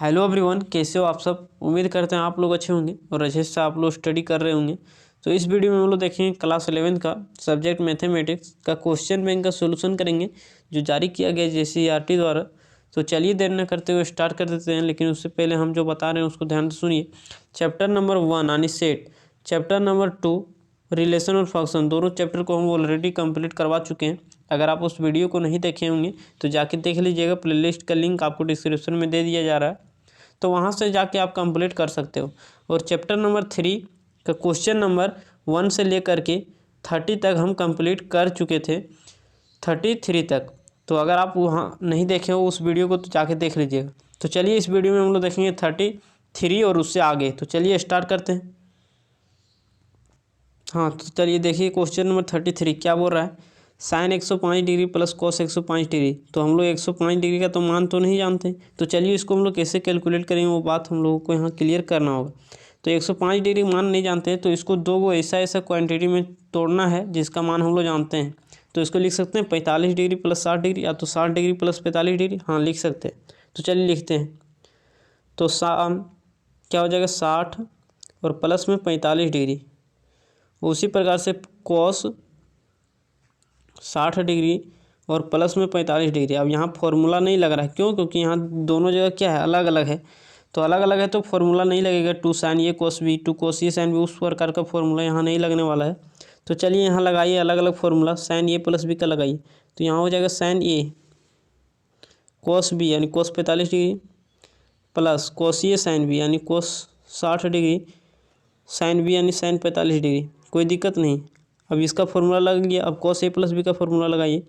Hello everyone, कैसे हो आप सब। उम्मीद करते हैं आप लोग अच्छे होंगे और अच्छे से आप लोग स्टडी कर रहे होंगे। तो इस वीडियो में हम लोग देखेंगे क्लास 11 का सब्जेक्ट मैथमेटिक्स का क्वेश्चन बैंक का सॉल्यूशन करेंगे जो जारी किया गया JCERT द्वारा। तो चलिए देर न करते हुए स्टार्ट कर देते हैं, लेकिन उससे पहले हम जो बता रहे हैं उसको ध्यान से सुनिए। चैप्टर नंबर 1 यानी सेट, चैप्टर नंबर 2 रिलेशन और फंक्शन, दोनों चैप्टर को हम ऑलरेडी कंप्लीट करवा चुके हैं। अगर आप उस वीडियो को नहीं देखे होंगे तो जाके देख लीजिएगा, प्लेलिस्ट का लिंक आपको डिस्क्रिप्शन में दे दिया जा रहा है, तो वहाँ से जाके आप कंप्लीट कर सकते हो। और चैप्टर नंबर 3 का क्वेश्चन नंबर 1 से लेकर के 30 तक हम कंप्लीट कर चुके थे, 33 तक। तो अगर आप वहाँ नहीं देखे हो उस वीडियो को तो जाके देख लीजिएगा। तो चलिए इस वीडियो में हम लोग देखेंगे 33 और उससे आगे। तो चलिए स्टार्ट करते हैं। हाँ, तो चलिए देखिए क्वेश्चन नंबर 33 क्या बोल रहा है। Sine 105 degree plus cos 105 degree. तो हम लोग 105 डिग्री का तो मान तो नहीं जानते, तो चलिए इसको हम लोग कैसे कैलकुलेट करेंगे वो बात हम लोगों को यहाँ क्लियर करना होगा। तो 105 डिग्री मान नहीं जानते तो इसको दो गो ऐसा क्वांटिटी में तोड़ना है जिसका मान हम लोग जानते हैं। तो इसको लिख सकते हैं 45 डिग्री प्लस 60 डिग्री, या तो 60 डिग्री प्लस 45 डिग्री। हाँ, लिख सकते हैं। तो चलिए लिखते हैं। तो क्या हो जाएगा 60 और प्लस में 45 डिग्री। उसी प्रकार से कॉस 60 डिग्री और प्लस में 45 डिग्री। अब यहाँ फॉर्मूला नहीं लग रहा है, क्यों? क्योंकि यहाँ दोनों जगह क्या है, अलग अलग है। तो अलग अलग है तो फॉर्मूला नहीं लगेगा। 2 sign A cos B, 2 cos A sine B, उस प्रकार का फॉर्मूला यहाँ नहीं लगने वाला है। तो चलिए यहाँ लगाइए अलग अलग formula. Sign A plus B का लगाइए, तो यहाँ हो जाएगा साइन ए कोस बी यानी कोस 45 degree plus cos A sine B यानी कोस 60 डिग्री साइन बी यानी साइन 45 डिग्री। कोई दिक्कत नहीं। अब इसका फॉर्मूला लग गया। अब कोस ए प्लस बी का फॉर्मूला लगाइए,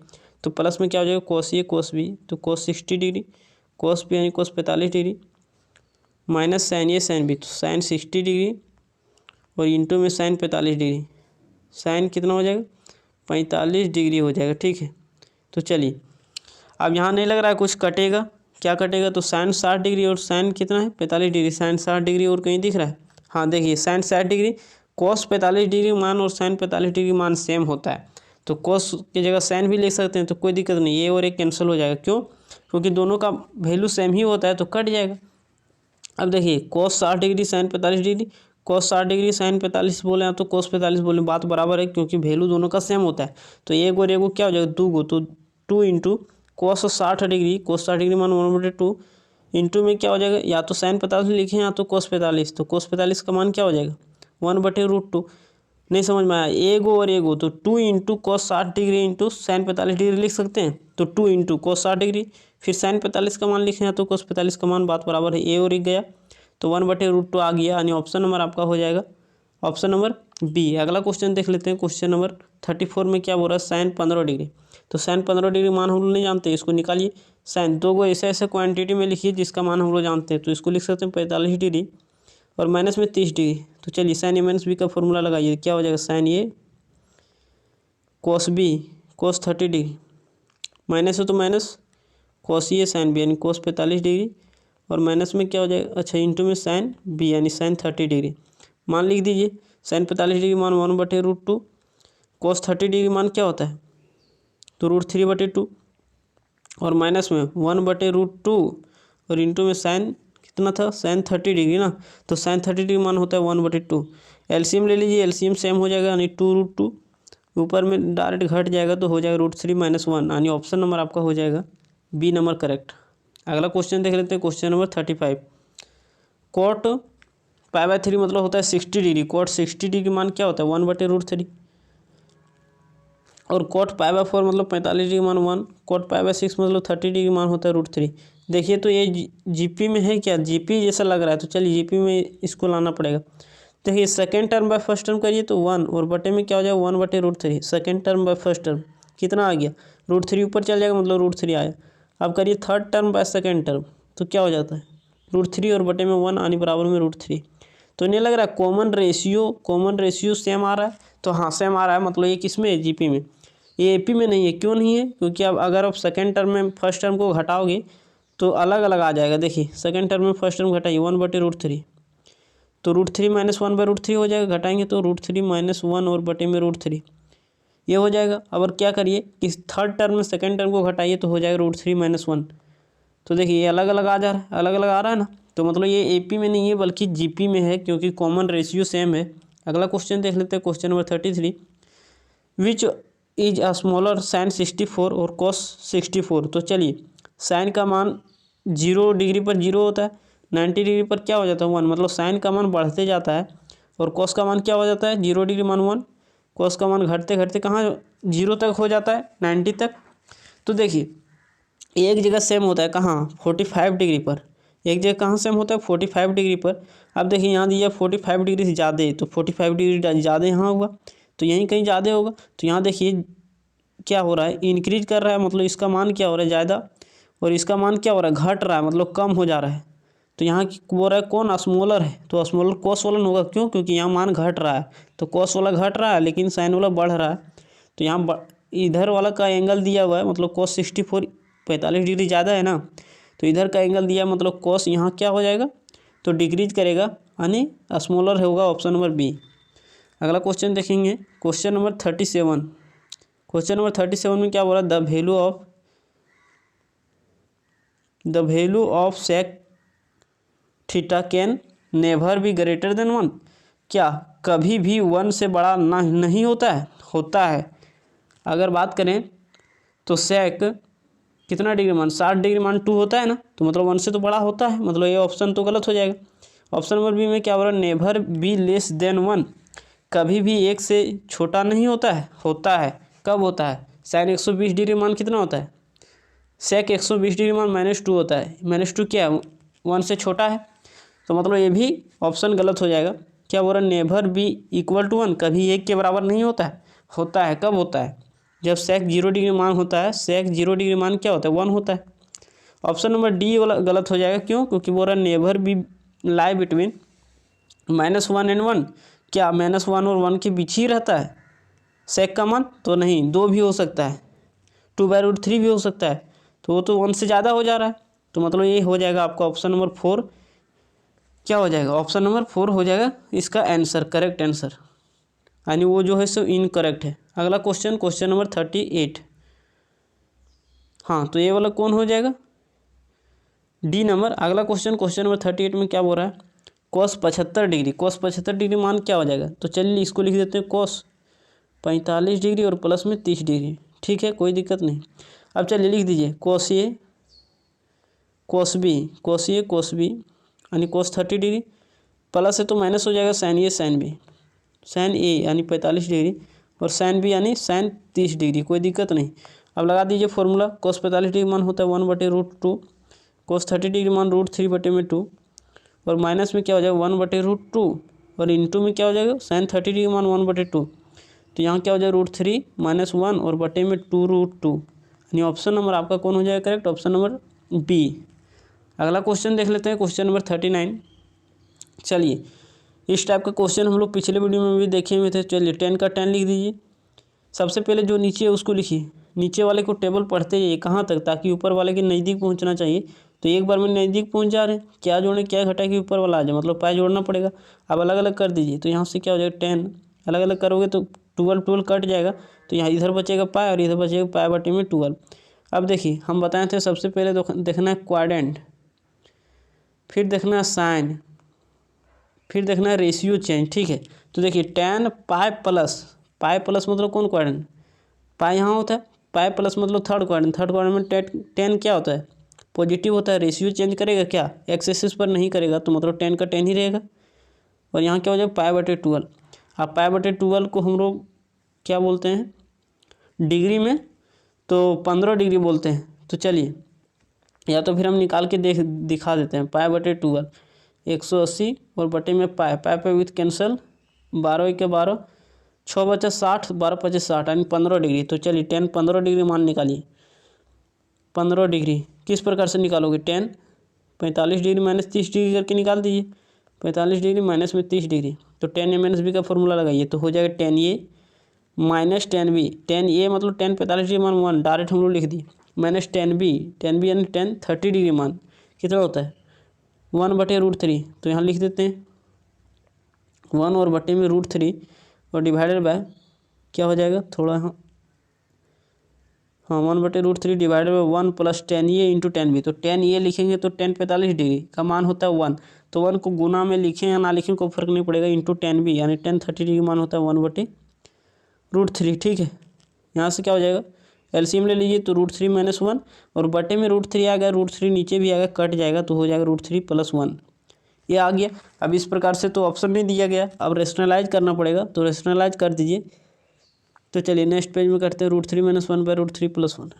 तो प्लस में क्या हो जाएगा कोस ए कोस बी, तो कोस 60 डिग्री कोस बी यानी कोस 45 डिग्री माइनस साइन ए साइन बी, तो साइन 60 डिग्री और इंटू में साइन 45 डिग्री। साइन कितना हो जाएगा 45 डिग्री हो जाएगा। ठीक है, तो चलिए अब यहाँ नहीं लग रहा है कुछ कटेगा। क्या कटेगा? तो साइन 60 डिग्री और साइन कितना है 45 डिग्री। साइन 60 डिग्री और कहीं दिख रहा है? हाँ, देखिए साइन 60 डिग्री कोस 45 डिग्री मान और साइन 45 डिग्री मान सेम होता है, तो कोस की जगह साइन भी लिख सकते हैं, तो कोई दिक्कत नहीं। ये और एक कैंसिल हो जाएगा। क्यों? क्योंकि दोनों का वैल्यू सेम ही होता है, तो कट जाएगा। अब देखिए कोस 60 डिग्री साइन 45 डिग्री, कोस 60 डिग्री साइन 45 बोले तो कोस 45 बोले, बात बराबर है क्योंकि वैल्यू दोनों का सेम होता है। तो एक और एक क्या हो जाएगा 2 गो, तो 2 इंटू कोस 60 डिग्री, कोस 60 डिग्री मान 1/2 इंटू में क्या हो जाएगा, या तो साइन 45 लिखें या तो कोस 45। तो कोस 45 का मान क्या हो जाएगा 1/√2। नहीं समझ में आया? एगो और एगो, तो 2 into cos 60 degree into sine 45 degree लिख सकते हैं। तो 2 इंटू कोस 60 डिग्री, फिर साइन 45 का मान लिखें तो कोस 45 का मान, बात बराबर है। ए और एक गया तो 1/√2 आ गया, यानी ऑप्शन नंबर आपका हो जाएगा ऑप्शन नंबर बी। अगला क्वेश्चन देख लेते हैं। क्वेश्चन नंबर 34 में क्या बोल रहा है, साइन 15 डिग्री। तो साइन 15 डिग्री मान हम लोग नहीं जानते, इसको निकालिए। साइन दो गो ऐसे क्वांटिटी में लिखिए जिसका मान हम लोग जानते हैं, तो इसको लिख सकते हैं 45 डिग्री और माइनस में 30 डिग्री। तो चलिए साइन ए माइनस बी का फॉर्मूला लगाइए, क्या हो जाएगा sign A cos B cos 30 degree minus है तो minus cos A sine B यानी कोस 45 डिग्री और माइनस में क्या हो जाएगा, अच्छा इंटू में साइन बी यानी साइन 30 डिग्री। मान लिख दीजिए साइन 45 डिग्री मान 1/√2, कोस 30 डिग्री मान क्या होता है तो √3/2 और माइनस में 1/√2 और इंटू में साइन कितना था साइन 30 डिग्री ना, तो साइन 30 डिग्री मान होता है 1/2। एलसीएम ले लीजिए, एलसीएम सेम हो जाएगा यानी 2√2, ऊपर में डायरेक्ट घट जाएगा तो हो जाएगा √3 - 1, यानी ऑप्शन नंबर आपका हो जाएगा बी नंबर करेक्ट। अगला क्वेश्चन देख लेते हैं। क्वेश्चन नंबर 35, कोट π/3 मतलब होता है 60 डिग्री। कोट 60 डिग्री मान क्या होता है 1/√3 और कोट π/4 मतलब 45 डिग्री मान 1, कोट π/6 मतलब 30 डिग्री मान होता है √3। देखिए तो ये जीपी में है क्या, जीपी जैसा लग रहा है, तो चलिए जीपी में इसको लाना पड़ेगा। देखिए second term by first term करिए तो 1 और बटे में क्या हो जाएगा 1/√3। Second term by first term कितना आ गया √3 ऊपर चल जाएगा मतलब √3 आया। अब करिए third term by second term, तो क्या हो जाता है √3 और बटे में 1 आने बराबर में √3। तो नहीं लग रहा है कॉमन रेशियो सेम आ रहा है? तो हाँ सेम आ रहा है, मतलब ये किस में है जीपी में, ये एपी में नहीं है। क्यों नहीं है? क्योंकि अब अगर आप सेकेंड टर्म में फर्स्ट टर्म को घटाओगे तो अलग अलग आ जाएगा। देखिए सेकेंड टर्म में फर्स्ट टर्म घटाइए 1/√3, तो √3 - 1/√3 हो जाएगा। घटाएंगे तो √3 - 1 और बटे में √3 ये हो जाएगा। अब और क्या करिए कि थर्ड टर्म में सेकेंड टर्म को घटाइए तो हो जाएगा √3 - 1, तो देखिए ये अलग अलग आ जा रहा है, अलग अलग आ रहा है ना, तो मतलब ये एपी में नहीं है बल्कि जीपी में है, क्योंकि कॉमन रेशियो सेम है। अगला क्वेश्चन देख लेते हैं, question number 33, which is a smaller sine 64 और कॉस 64। तो चलिए साइन का मान 0 डिग्री पर 0 होता है, 90 डिग्री पर क्या हो जाता है 1, मतलब साइन का मान बढ़ते जाता है और कॉस का मान क्या हो जाता है 0 डिग्री मान 1, कॉस का मान घटते घटते कहाँ 0 तक हो जाता है 90 तक। तो देखिए एक जगह सेम होता है कहाँ 45 डिग्री पर, एक जगह कहाँ सेम होता है 45 डिग्री पर। अब देखिए यहाँ दिया 45 डिग्री से ज़्यादा, तो 45 डिग्री ज़्यादा यहाँ हुआ, तो यहीं कहीं ज़्यादा होगा। तो यहाँ देखिए क्या हो रहा है इंक्रीज कर रहा है, मतलब इसका मान क्या हो रहा है ज़्यादा, और इसका मान क्या हो रहा है घट रहा है, मतलब कम हो जा रहा है। तो यहाँ बोल रहा है कौन स्मॉलर है, तो स्मॉलर कॉस वाला होगा, क्यों, क्योंकि यहाँ मान घट रहा है, तो कॉस वाला घट रहा है लेकिन साइन वाला बढ़ रहा है। तो यहाँ इधर वाला का एंगल दिया हुआ है, मतलब कॉस 64 45 डिग्री ज़्यादा है ना, तो इधर का एंगल दिया मतलब कॉस यहाँ क्या हो जाएगा, तो डिक्रीज करेगा, यानी स्मॉलर होगा ऑप्शन नंबर बी। अगला क्वेश्चन देखेंगे, क्वेश्चन नंबर 37। क्वेश्चन नंबर 37 में क्या बोला, the value of sec theta can never be greater than 1। क्या कभी भी 1 से बड़ा ना नहीं होता है। अगर बात करें तो सेक कितना डिग्री मान 60 डिग्री मान 2 होता है ना, तो मतलब 1 से तो बड़ा होता है, मतलब ये ऑप्शन तो गलत हो जाएगा। ऑप्शन नंबर बी में क्या हो रहा है, नेवर बी लेस देन 1, कभी भी 1 से छोटा नहीं होता है। कब होता है, साइन 120 डिग्री मान कितना होता है, सेक 120 डिग्री मान -2 होता है, -2 क्या है 1 से छोटा है, तो मतलब ये भी ऑप्शन गलत हो जाएगा। क्या बोल रहा है, नेवर बी इक्वल टू 1, कभी 1 के बराबर नहीं होता है। कब होता है, जब सेक 0 डिग्री मान होता है, सेक 0 डिग्री मान क्या होता है 1 होता है। ऑप्शन नंबर डी वाला गलत हो जाएगा, क्यों, क्योंकि बोल रहा है never be lie between -1 and 1, क्या -1 और 1 के बीच ही रहता है सेक का मान, तो नहीं 2 भी हो सकता है, 2/√3 भी हो सकता है, तो वो तो 1 से ज़्यादा हो जा रहा है। तो मतलब ये हो जाएगा आपका ऑप्शन नंबर 4, क्या हो जाएगा ऑप्शन नंबर 4 हो जाएगा इसका आंसर, करेक्ट आंसर, यानी वो जो है सो इनकरेक्ट है। अगला क्वेश्चन, क्वेश्चन नंबर 38। हाँ तो ये वाला कौन हो जाएगा, डी नंबर। अगला क्वेश्चन, क्वेश्चन नंबर 38 में क्या बोल रहा है, कॉस 75 डिग्री, कॉस 75 डिग्री मान क्या हो जाएगा, तो चलिए इसको लिख देते हैं कॉस 45 डिग्री और प्लस में 30 डिग्री, ठीक है कोई दिक्कत नहीं। अब चलिए लिख दीजिए कॉस ए कॉस बी यानी कॉस 30 डिग्री, प्लस है तो माइनस हो जाएगा साइन ए साइन ए यानी 45 डिग्री, और साइन बी यानी साइन 30 डिग्री, कोई दिक्कत नहीं। अब लगा दीजिए फॉर्मूला, कॉस 45 डिग्री मान होता है 1/√2, कॉस 30 डिग्री मान √3/2, और माइनस में क्या हो जाएगा 1/√2, और इंटू में क्या हो जाएगा साइन 30 डिग्री मान 1/2, तो यहाँ क्या हो जाएगा √3 - 1 और बटे में 2√2, यानी ऑप्शन नंबर आपका कौन हो जाएगा करेक्ट, ऑप्शन नंबर बी। अगला क्वेश्चन देख लेते हैं, क्वेश्चन नंबर 39। चलिए इस टाइप का क्वेश्चन हम लोग पिछले वीडियो में भी देखे हुए थे। चलिए 10 का 10 लिख दीजिए, सबसे पहले जो नीचे है उसको लिखिए, नीचे वाले को टेबल पढ़ते जाइए कहाँ तक, ताकि ऊपर वाले के नज़दीक पहुँचना चाहिए। तो एक बार में नज़दीक पहुँच जा रहे हैं, क्या जोड़ें क्या घटाएं कि ऊपर वाला आ जाए, मतलब पाई जोड़ना पड़ेगा। अब अलग अलग कर दीजिए, तो यहाँ से क्या हो जाएगा 10, अलग अलग करोगे तो 12 कट जाएगा, तो यहाँ इधर बचेगा पाई और इधर बचेगा पाई बटे में 12। अब देखिए हम बताए थे सबसे पहले देखना है क्वाड्रेंट, फिर देखना है साइन, फिर देखना है रेशियो चेंज, ठीक है। तो देखिए 10 पाई प्लस मतलब कौन क्वाड्रेंट, पाई यहाँ होता है, पाई प्लस मतलब थर्ड क्वाड्रेंट में 10 क्या होता है पॉजिटिव होता है, रेशियो चेंज करेगा क्या एक्स एक्सिस पर नहीं करेगा, तो मतलब 10 का 10 ही रहेगा, और यहाँ क्या हो जाएगा पाई/12। अब पाई/12 को हम लोग क्या बोलते हैं डिग्री में, तो 15 डिग्री बोलते हैं। तो चलिए या तो फिर हम निकाल के दिखा देते हैं, पाई/12 180 और बटे में पाई पे विथ कैंसल, 12 के 12, 6 बचा 60, 12 पचे 60 यानी 15 डिग्री। तो चलिए 10 15 डिग्री मान निकालिए, 15 डिग्री किस प्रकार से निकालोगे, 10 45 डिग्री माइनस 30 डिग्री करके निकाल दीजिए, 45 डिग्री माइनस में 30 डिग्री, तो 10a - b का फॉर्मूला लगाइए, तो हो जाएगा 10a - 10b, 10a मतलब 10 45 डिग्री मान 1 डायरेक्ट हम लोग लिख दिए, माइनस 10b यानी 10 30 डिग्री मान कितना होता है 1/√3, तो यहाँ लिख देते हैं 1 और बटे में √3 और डिवाइडेड बाय क्या हो जाएगा थोड़ा, हाँ हाँ 1/√3 divided by 1 plus 10a into 10b। तो 10a लिखेंगे तो 10 45 डिग्री का मान होता है 1। तो 1 को गुना में लिखें या ना लिखें कोई फर्क नहीं पड़ेगा, इंटू 10b यानी 10 30 डिग्री मान होता है 1/√3। ठीक है, यहाँ से क्या हो जाएगा, एलसीएम ले लीजिए तो √3 - 1 और बटे में √3 आ गया, √3 नीचे भी आ गया, कट जाएगा तो हो जाएगा √3 + 1, ये आ गया। अब इस प्रकार से तो ऑप्शन नहीं दिया गया, अब रेशनलाइज करना पड़ेगा, तो रेशनलाइज कर दीजिए। तो चलिए नेक्स्ट पेज में करते हैं, √3 - 1/√3 + 1।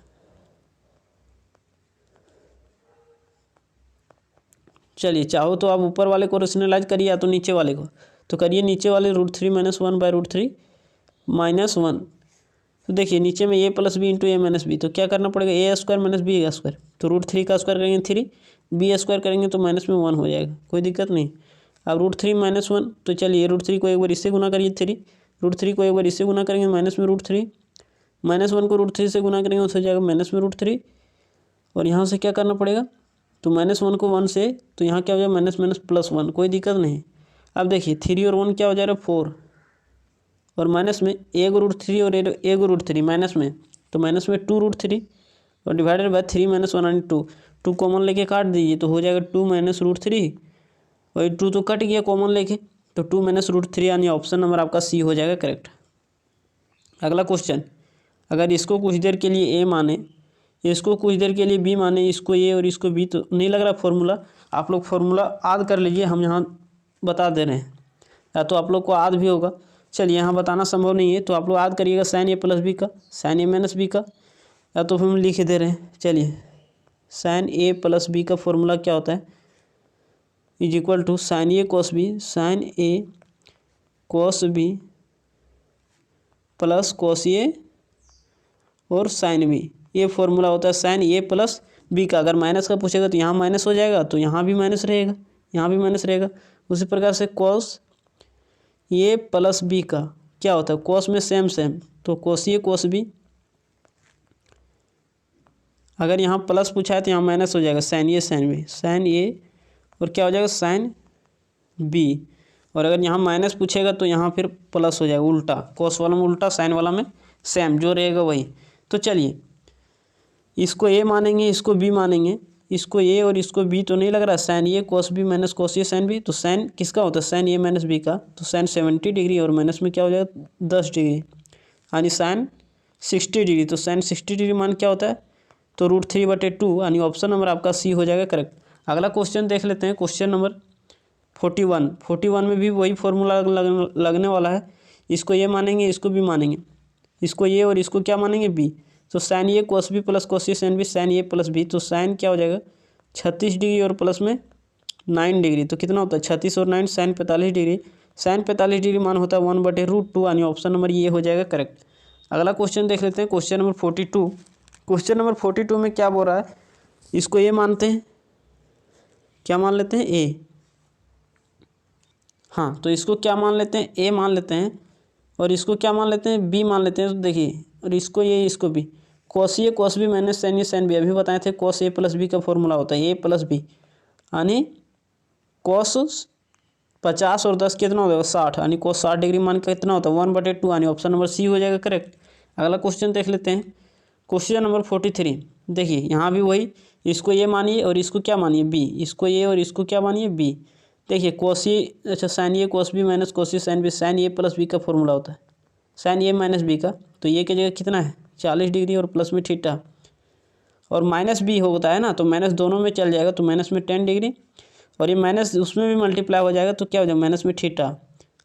चलिए चाहो तो आप ऊपर वाले को रेशनलाइज करिए या तो नीचे वाले को, तो करिए नीचे वाले √3 - 1/√3 - 1। तो देखिए नीचे में a + b into a - b, तो क्या करना पड़ेगा, a² - b²। तो √3 का स्क्वायर करेंगे 3, b² करेंगे तो माइनस में 1 हो जाएगा, कोई दिक्कत नहीं। अब √3 - 1, तो चलिए √3 को एक बार इससे गुना करिए 3, √3 को एक बार इससे गुना करेंगे माइनस में √3, -1 को √3 से गुना करेंगे तो हो जाएगा माइनस में √3। और यहाँ से क्या करना पड़ेगा, तो -1 को 1 से, तो यहाँ क्या हो जाएगा माइनस माइनस +1, कोई दिक्कत नहीं। अब देखिए 3 और 1 क्या हो जाएगा 4, और माइनस में a√3 और a√3 माइनस में, तो माइनस में 2√3 और डिवाइडेड बाय 3 - 1 यानी 2, 2 कॉमन लेके काट दीजिए तो हो जाएगा 2 - √3, और 2 तो कट गया कॉमन लेके, तो 2 - √3 यानी ऑप्शन नंबर आपका सी हो जाएगा करेक्ट। अगला क्वेश्चन, अगर इसको कुछ देर के लिए a माने, इसको कुछ देर के लिए b माने, इसको a और इसको b, तो नहीं लग रहा फॉर्मूला, आप लोग फॉर्मूला याद कर लीजिए, हम यहाँ बता दे रहे हैं, या तो आप लोग को याद भी होगा। चलिए यहाँ बताना संभव नहीं है तो आप लोग याद करिएगा sin a + b का, sin a - b का, या तो फिर हम लिख दे रहे हैं। चलिए sin a + b का फॉर्मूला क्या होता है, = sin a cos b, sin a cos b plus cos a और sin b, ये फॉर्मूला होता है sin a + b का। अगर माइनस का पूछेगा तो यहाँ माइनस हो जाएगा, तो यहाँ भी माइनस रहेगा, यहाँ भी माइनस रहेगा। उसी प्रकार से cos a + b का क्या होता है, cos में सेम, तो cos a cos b, अगर यहाँ प्लस पूछा है तो यहाँ माइनस हो जाएगा sin a sin b, sin a और क्या हो जाएगा sin b, और अगर यहाँ माइनस पूछेगा तो यहाँ फिर प्लस हो जाएगा, उल्टा, cos वाला में उल्टा, sin वाला में सेम, जो रहेगा वही। तो चलिए इसको a मानेंगे, इसको b मानेंगे, इसको a और इसको b तो नहीं लग रहा, sin a cos b - cos a sin b, तो sin किसका होता है, sin a - b का, तो sin 70 डिग्री और माइनस में क्या हो जाएगा 10 डिग्री, यानी sin 60 डिग्री। तो sin 60 डिग्री मान क्या होता है, तो √3/2, यानी ऑप्शन नंबर आपका सी हो जाएगा करेक्ट। अगला क्वेश्चन देख लेते हैं, क्वेश्चन नंबर 41 में भी वही फॉर्मूला लगने वाला है। इसको ये मानेंगे, इसको भी मानेंगे, इसको ये और इसको क्या मानेंगे b, तो sin a cos b + cos a sin b, sin a + b, तो sin क्या हो जाएगा 36 डिग्री और प्लस में 9 डिग्री, तो कितना होता है 36 और 9 sin 45 डिग्री, sin 45 डिग्री मान होता है 1/√2, यानी ऑप्शन नंबर ये हो जाएगा करेक्ट। अगला क्वेश्चन देख लेते हैं, क्वेश्चन नंबर 42। क्वेश्चन नंबर 42 में क्या बोल रहा है, इसको ए मानते हैं, क्या मान लेते हैं ए, हाँ तो इसको क्या मान लेते हैं ए मान लेते हैं, और इसको क्या मान लेते हैं बी मान लेते हैं। तो देखिए, और इसको ये, इसको भी, cos a cos b - sin a sin b, अभी बताए थे cos a + b का फॉर्मूला होता है a + b, यानी cos 50 और 10 कितना होगा 60, यानी cos 60 डिग्री मान का कितना होता है 1/2, यानी ऑप्शन नंबर सी हो जाएगा करेक्ट। अगला क्वेश्चन देख लेते हैं, क्वेश्चन नंबर 43। देखिए यहाँ भी वही, इसको ये मानिए और इसको क्या मानिए बी, इसको ये और इसको क्या मानिए बी। देखिए cos a, अच्छा sin a cos b - cos a sin b, sin a + b का फॉर्मूला होता है sin a - b का, तो ये की जगह कितना है 40 डिग्री और प्लस में थीटा, और माइनस बी होता है ना, तो माइनस दोनों में चल जाएगा, तो माइनस में 10 डिग्री, और ये माइनस उसमें भी मल्टीप्लाई हो जाएगा, तो क्या हो जाएगा माइनस में थीटा।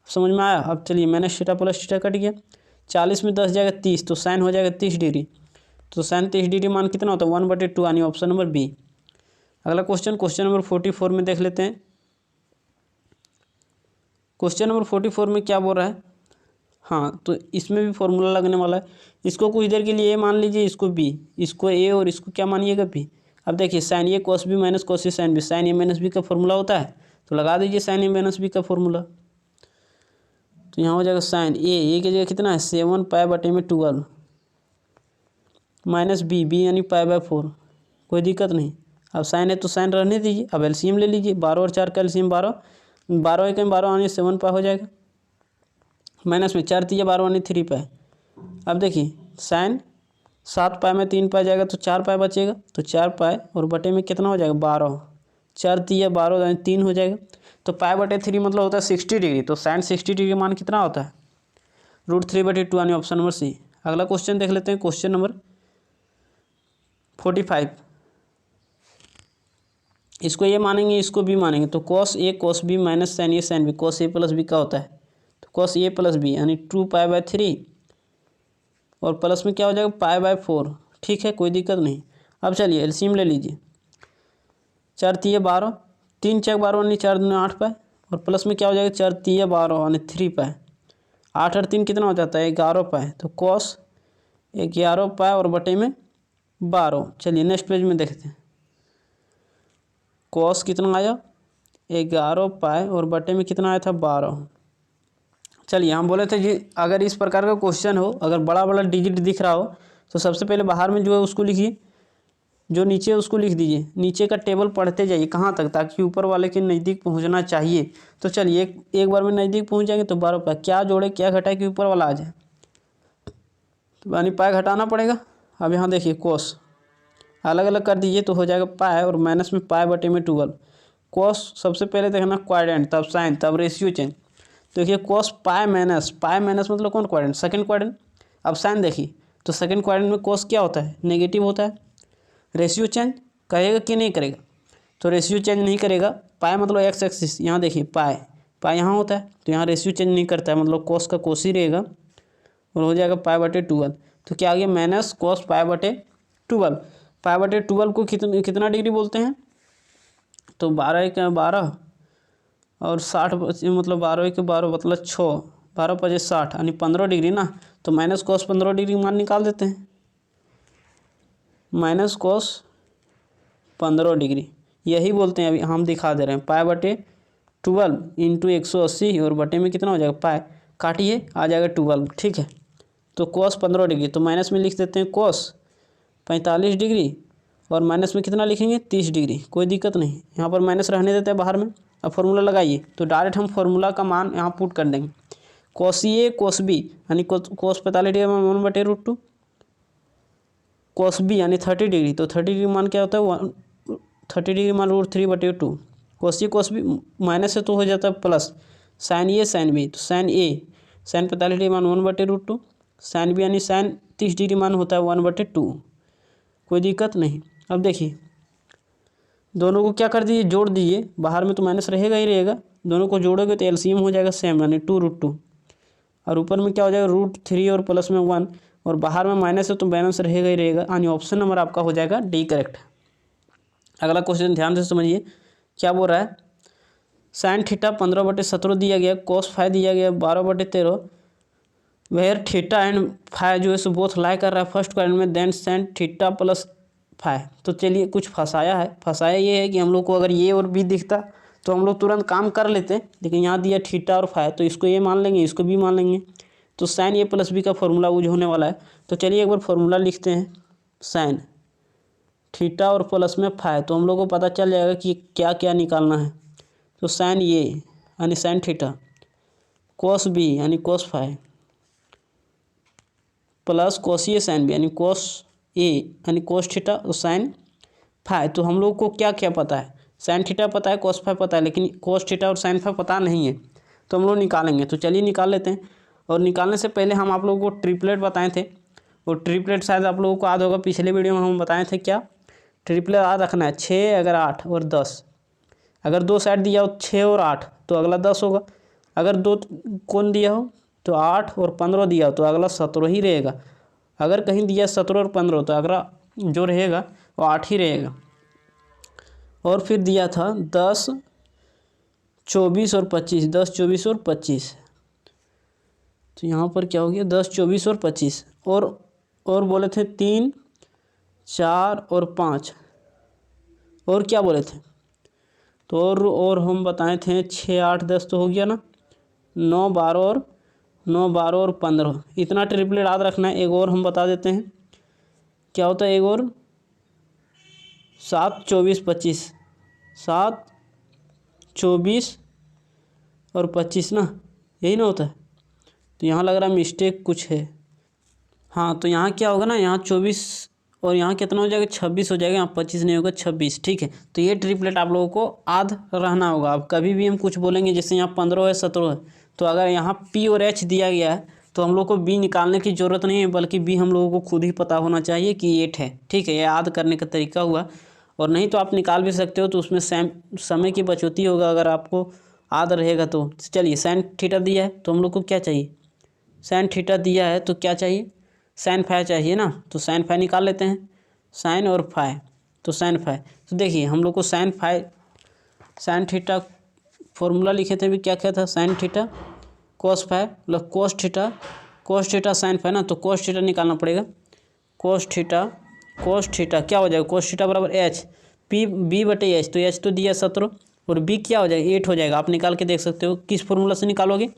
समझ में आया। अब चलिए minus theta plus theta cut गया, 40 में 10 जाएगा 30, तो साइन हो जाएगा 30 डिग्री, तो साइन 30 डिग्री मान कितना होता है 1/2, यानी ऑप्शन नंबर बी। अगला क्वेश्चन, क्वेश्चन नंबर 44 में देख लेते हैं। क्वेश्चन नंबर 44 में क्या बोल रहा है, हाँ तो इसमें भी फॉर्मूला लगने वाला है। इसको कुछ देर के लिए ए मान लीजिए, इसको बी, इसको ए और इसको क्या मानिएगा बी। अब देखिए sine A cos b - cos a sin b, sine a - b का फॉर्मूला होता है, तो लगा दीजिए साइन a - b का फॉर्मूला। तो यहाँ हो जाएगा साइन ए की जगह कितना है 7 π/12 माइनस बी यानी π/4, कोई दिक्कत नहीं। अब साइन है तो साइन रहने दीजिए। अब एलसीएम ले लीजिए, 12 और 4 का एलसीएम 12, 12 एक 12 यानी 7 π हो जाएगा, माइनस में 4 3 12 यानी 3 π। अब देखिए साइन 7 पाई में 3 पाई जाएगा तो 4 पाई बचेगा, तो 4 पाई और बटे में कितना हो जाएगा 12, 4 तिया 12 यानी 3 हो जाएगा। तो पाई बटे 3 मतलब होता है 60 डिग्री, तो साइन 60 डिग्री मान कितना होता है √3/2 यानी ऑप्शन नंबर सी। अगला क्वेश्चन देख लेते हैं, क्वेश्चन नंबर 45। इसको ये मानेंगे, इसको भी मानेंगे, तो cos A cos B minus sine A sine B, cos A plus B का होता है, तो cos A प्लस बी यानी 2π/3 और प्लस में क्या हो जाएगा π/4। ठीक है, कोई दिक्कत नहीं। अब चलिए एलसीएम ले लीजिए, 4 तिया 12, 3 चौक 12 यानी 4 दूनी 8 पाई और प्लस में क्या हो जाएगा 4 तिया 12 यानी 3 पाई, 8 और 3 कितना हो जाता है 11 पाई, तो cos 11 पाई और बटे में 12। चलिए नेक्स्ट पेज में देखते हैं, cos कितना आया 11 पाई और बटे में कितना आया था 12। चलिए हम बोले थे कि अगर इस प्रकार का क्वेश्चन हो, अगर बड़ा बड़ा डिजिट दिख रहा हो तो सबसे पहले बाहर में जो है उसको लिखिए, जो नीचे उसको लिख दीजिए, नीचे का टेबल पढ़ते जाइए कहाँ तक, ताकि ऊपर वाले के नज़दीक पहुँचना चाहिए। तो चलिए एक बार में नज़दीक पहुँच जाएंगे तो 12 पाई, क्या जोड़े क्या घटाए कि ऊपर वाला आ जाए, तो यानी पाई घटाना पड़ेगा। अब यहाँ देखिए कोस अलग अलग कर दीजिए तो हो जाएगा पाई और माइनस में पाई बटे में 12। कोस सबसे पहले देखना क्वाड्रेंट, तब साइन, तब रेशियो चेंज। तो देखिए कोस पाई माइनस मतलब कौन क्वाड्रेंट, सेकंड क्वाड्रेंट। अब साइन देखिए तो सेकंड क्वाड्रेंट में कोस क्या होता है नेगेटिव होता है। रेशियो चेंज करेगा कि नहीं करेगा, तो रेशियो चेंज नहीं करेगा। पाई मतलब एक्स एक्सिस, यहाँ देखिए पाई यहाँ होता है तो यहाँ रेशियो चेंज नहीं करता है, मतलब कोस का कोस ही रहेगा और हो जाएगा π/12। तो क्या आ गया माइनस कोस π/12। π/12 को कितना डिग्री बोलते हैं, तो 12 और 60 मतलब 12 मतलब 6, 12 × 5 = 60 यानी 15 डिग्री ना, तो माइनस कोस 15 डिग्री मान निकाल देते हैं, माइनस कोस 15 डिग्री यही बोलते हैं। अभी हम दिखा दे रहे हैं π/12 × 180 और बटे में कितना हो जाएगा पाई, काटिए आ जाएगा 12। ठीक है, तो कोस 15 डिग्री, तो माइनस में लिख देते हैं कोस 45 डिग्री और माइनस में कितना लिखेंगे 30 डिग्री, कोई दिक्कत नहीं। यहाँ पर माइनस रहने देते हैं बाहर में। अब फॉर्मूला लगाइए, तो डायरेक्ट हम फॉर्मूला का मान यहाँ पुट कर देंगे, cos A cos B यानी cos 45 डिग्री मान 1/√2, cos B यानी 30 डिग्री, तो 30 डिग्री मान क्या होता है 30 डिग्री मान √3/2। cos A cos B minus से तो हो जाता है plus, sine A sine B, तो साइन A साइन 45 डिग्री मान 1/√2, साइन B यानी साइन 30 डिग्री मान होता है 1/2, कोई दिक्कत नहीं। अब देखिए दोनों को क्या कर दीजिए जोड़ दीजिए, बाहर में तो माइनस रहेगा ही रहेगा, दोनों को जोड़ोगे तो एलसीएम हो जाएगा सेम यानी 2√2 और ऊपर में क्या हो जाएगा √3 और प्लस में 1 और बाहर में माइनस है तो बैलेंस रहेगा ही रहेगा, यानी ऑप्शन नंबर आपका हो जाएगा डी करेक्ट। अगला क्वेश्चन ध्यान से समझिए क्या बोल रहा है, साइन थीटा 15/17 दिया गया, कोस फाई दिया गया 12/13, वेयर थीटा एंड फाई जो है सो बोथ लाई कर रहा है फर्स्ट क्वाड्रेंट में, then sine theta plus phi. तो चलिए कुछ फंसाया ये है कि हम लोग को अगर ये और बी दिखता तो हम लोग तुरंत काम कर लेते, लेकिन यहाँ दिया थीटा और फाई तो इसको ये मान लेंगे इसको भी मान लेंगे, तो साइन A + B का फॉर्मूला यूज होने वाला है। तो चलिए एक बार फॉर्मूला लिखते हैं, साइन थीटा और प्लस में फाई, तो हम लोग को पता चल जाएगा कि क्या क्या निकालना है। तो साइन A यानी साइन थीटा, कोस B यानी cos phi, plus cos A sine B यानी कोस A यानी कोस थीटा और साइन फाई। तो हम लोग को क्या क्या पता है, साइन थीटा पता है, कोस फाई पता है, लेकिन कोस थीटा और साइन फाई पता नहीं है, तो हम लोग निकालेंगे। तो चलिए निकाल लेते हैं, और निकालने से पहले हम आप लोगों को ट्रिपलेट बताए थे, और ट्रिपलेट शायद आप लोगों को याद होगा पिछले वीडियो में हम बताए थे क्या, ट्रिपलेट याद रखना है 6 अगर 8 और 10, अगर दो साइड दिया हो 6 और 8 तो अगला 10 होगा, अगर दो कोण दिया हो तो 8 और 15 दिया हो तो अगला 17 ही रहेगा, अगर कहीं दिया 17 और 15 तो अगला जो रहेगा वो 8 ही रहेगा। और फिर दिया था 10 24 और 25, 10 24 और 25, तो यहाँ पर क्या हो गया 10 24 और 25, और बोले थे 3 4 और 5, और क्या बोले थे, तो और हम बताए थे 6 8 10 तो हो गया ना, 9 12 और 15, इतना ट्रिपलेट याद रखना है। एक और हम बता देते हैं क्या होता है, एक और 7 24 25, 7 24 और 25 ना, यही ना होता है, तो यहाँ लग रहा है मिस्टेक कुछ है, हाँ तो यहाँ क्या होगा ना, यहाँ 24 और यहाँ कितना हो जाएगा, 26 हो जाएगा, यहाँ 25 नहीं होगा 26, ठीक है। तो ये ट्रिपलेट आप लोगों को याद रहना होगा। अब कभी भी हम कुछ बोलेंगे, जैसे यहाँ 15 है 17 है, तो अगर यहाँ P और H दिया गया है तो हम लोग को B निकालने की ज़रूरत नहीं है, बल्कि B हम लोगों को खुद ही पता होना चाहिए कि 8 है, ठीक है। ये याद करने का तरीका हुआ। और नहीं तो आप निकाल भी सकते हो, तो उसमें समय की बचौती होगा अगर आपको याद रहेगा तो। चलिए साइन थीटा दिया है तो हम लोग को क्या चाहिए, साइन थीटा दिया है तो क्या चाहिए, साइन फाई चाहिए ना। तो साइन फाई निकाल लेते हैं, साइन और फाई, तो साइन फाई। तो देखिए हम लोग को sine phi, sine theta formula लिखे थे भी, क्या क्या था, साइन थीटा कोस फाई मतलब कोस थीटा साइन फाई ना। तो कोस थीटा निकालना पड़ेगा, कोस थीटा क्या हो जाएगा, कोस थीटा बराबर एच पी बी बटे एच। तो एच तो दिया 17 और बी क्या हो जाएगा, 8 हो जाएगा। आप निकाल के देख सकते हो, किस फॉर्मूला से निकालोगे,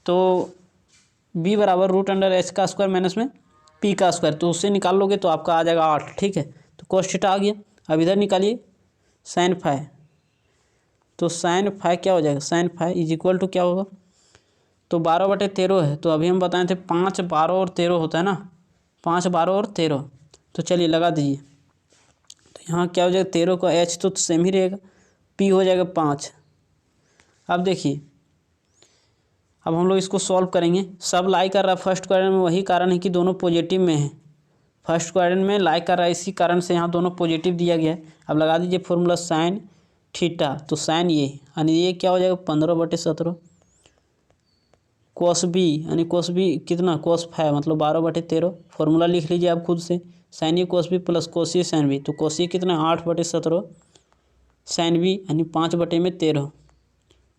तो बी बराबर √अंडर h² माइनस में p का स्क्वायर, तो उससे निकाल लोगे तो आपका आ जाएगा 8, ठीक है। तो कोस थीटा आ गया। अब इधर निकालिए साइन फाई, तो साइन फाई क्या हो जाएगा, sine phi is equal to क्या होगा, तो 12/13 है। तो अभी हम बताए थे 5, 12 और 13 होता है ना, 5, 12 और 13। तो चलिए लगा दीजिए, तो यहाँ क्या हो जाएगा, 13 का h तो सेम ही रहेगा, p हो जाएगा 5। अब देखिए, अब हम लोग इसको सॉल्व करेंगे। सब लाई कर रहा है फर्स्ट क्वाड्रेंट में, वही कारण है कि दोनों पॉजिटिव में है। फर्स्ट क्वाड्रेंट में लाई कर रहा है, इसी कारण से यहाँ दोनों पॉजिटिव दिया गया है। अब लगा दीजिए फॉर्मूला साइन थीटा, तो साइन ये यानी ये क्या हो जाएगा 15/17, कोस बी यानी कोस बी कितना, कोस फाई मतलब 12/13। फॉर्मूला लिख लीजिए आप खुद से, sign A cos B plus cos A sine B. तो कोस ए कितना 8/17, साइन बी यानी 5/13।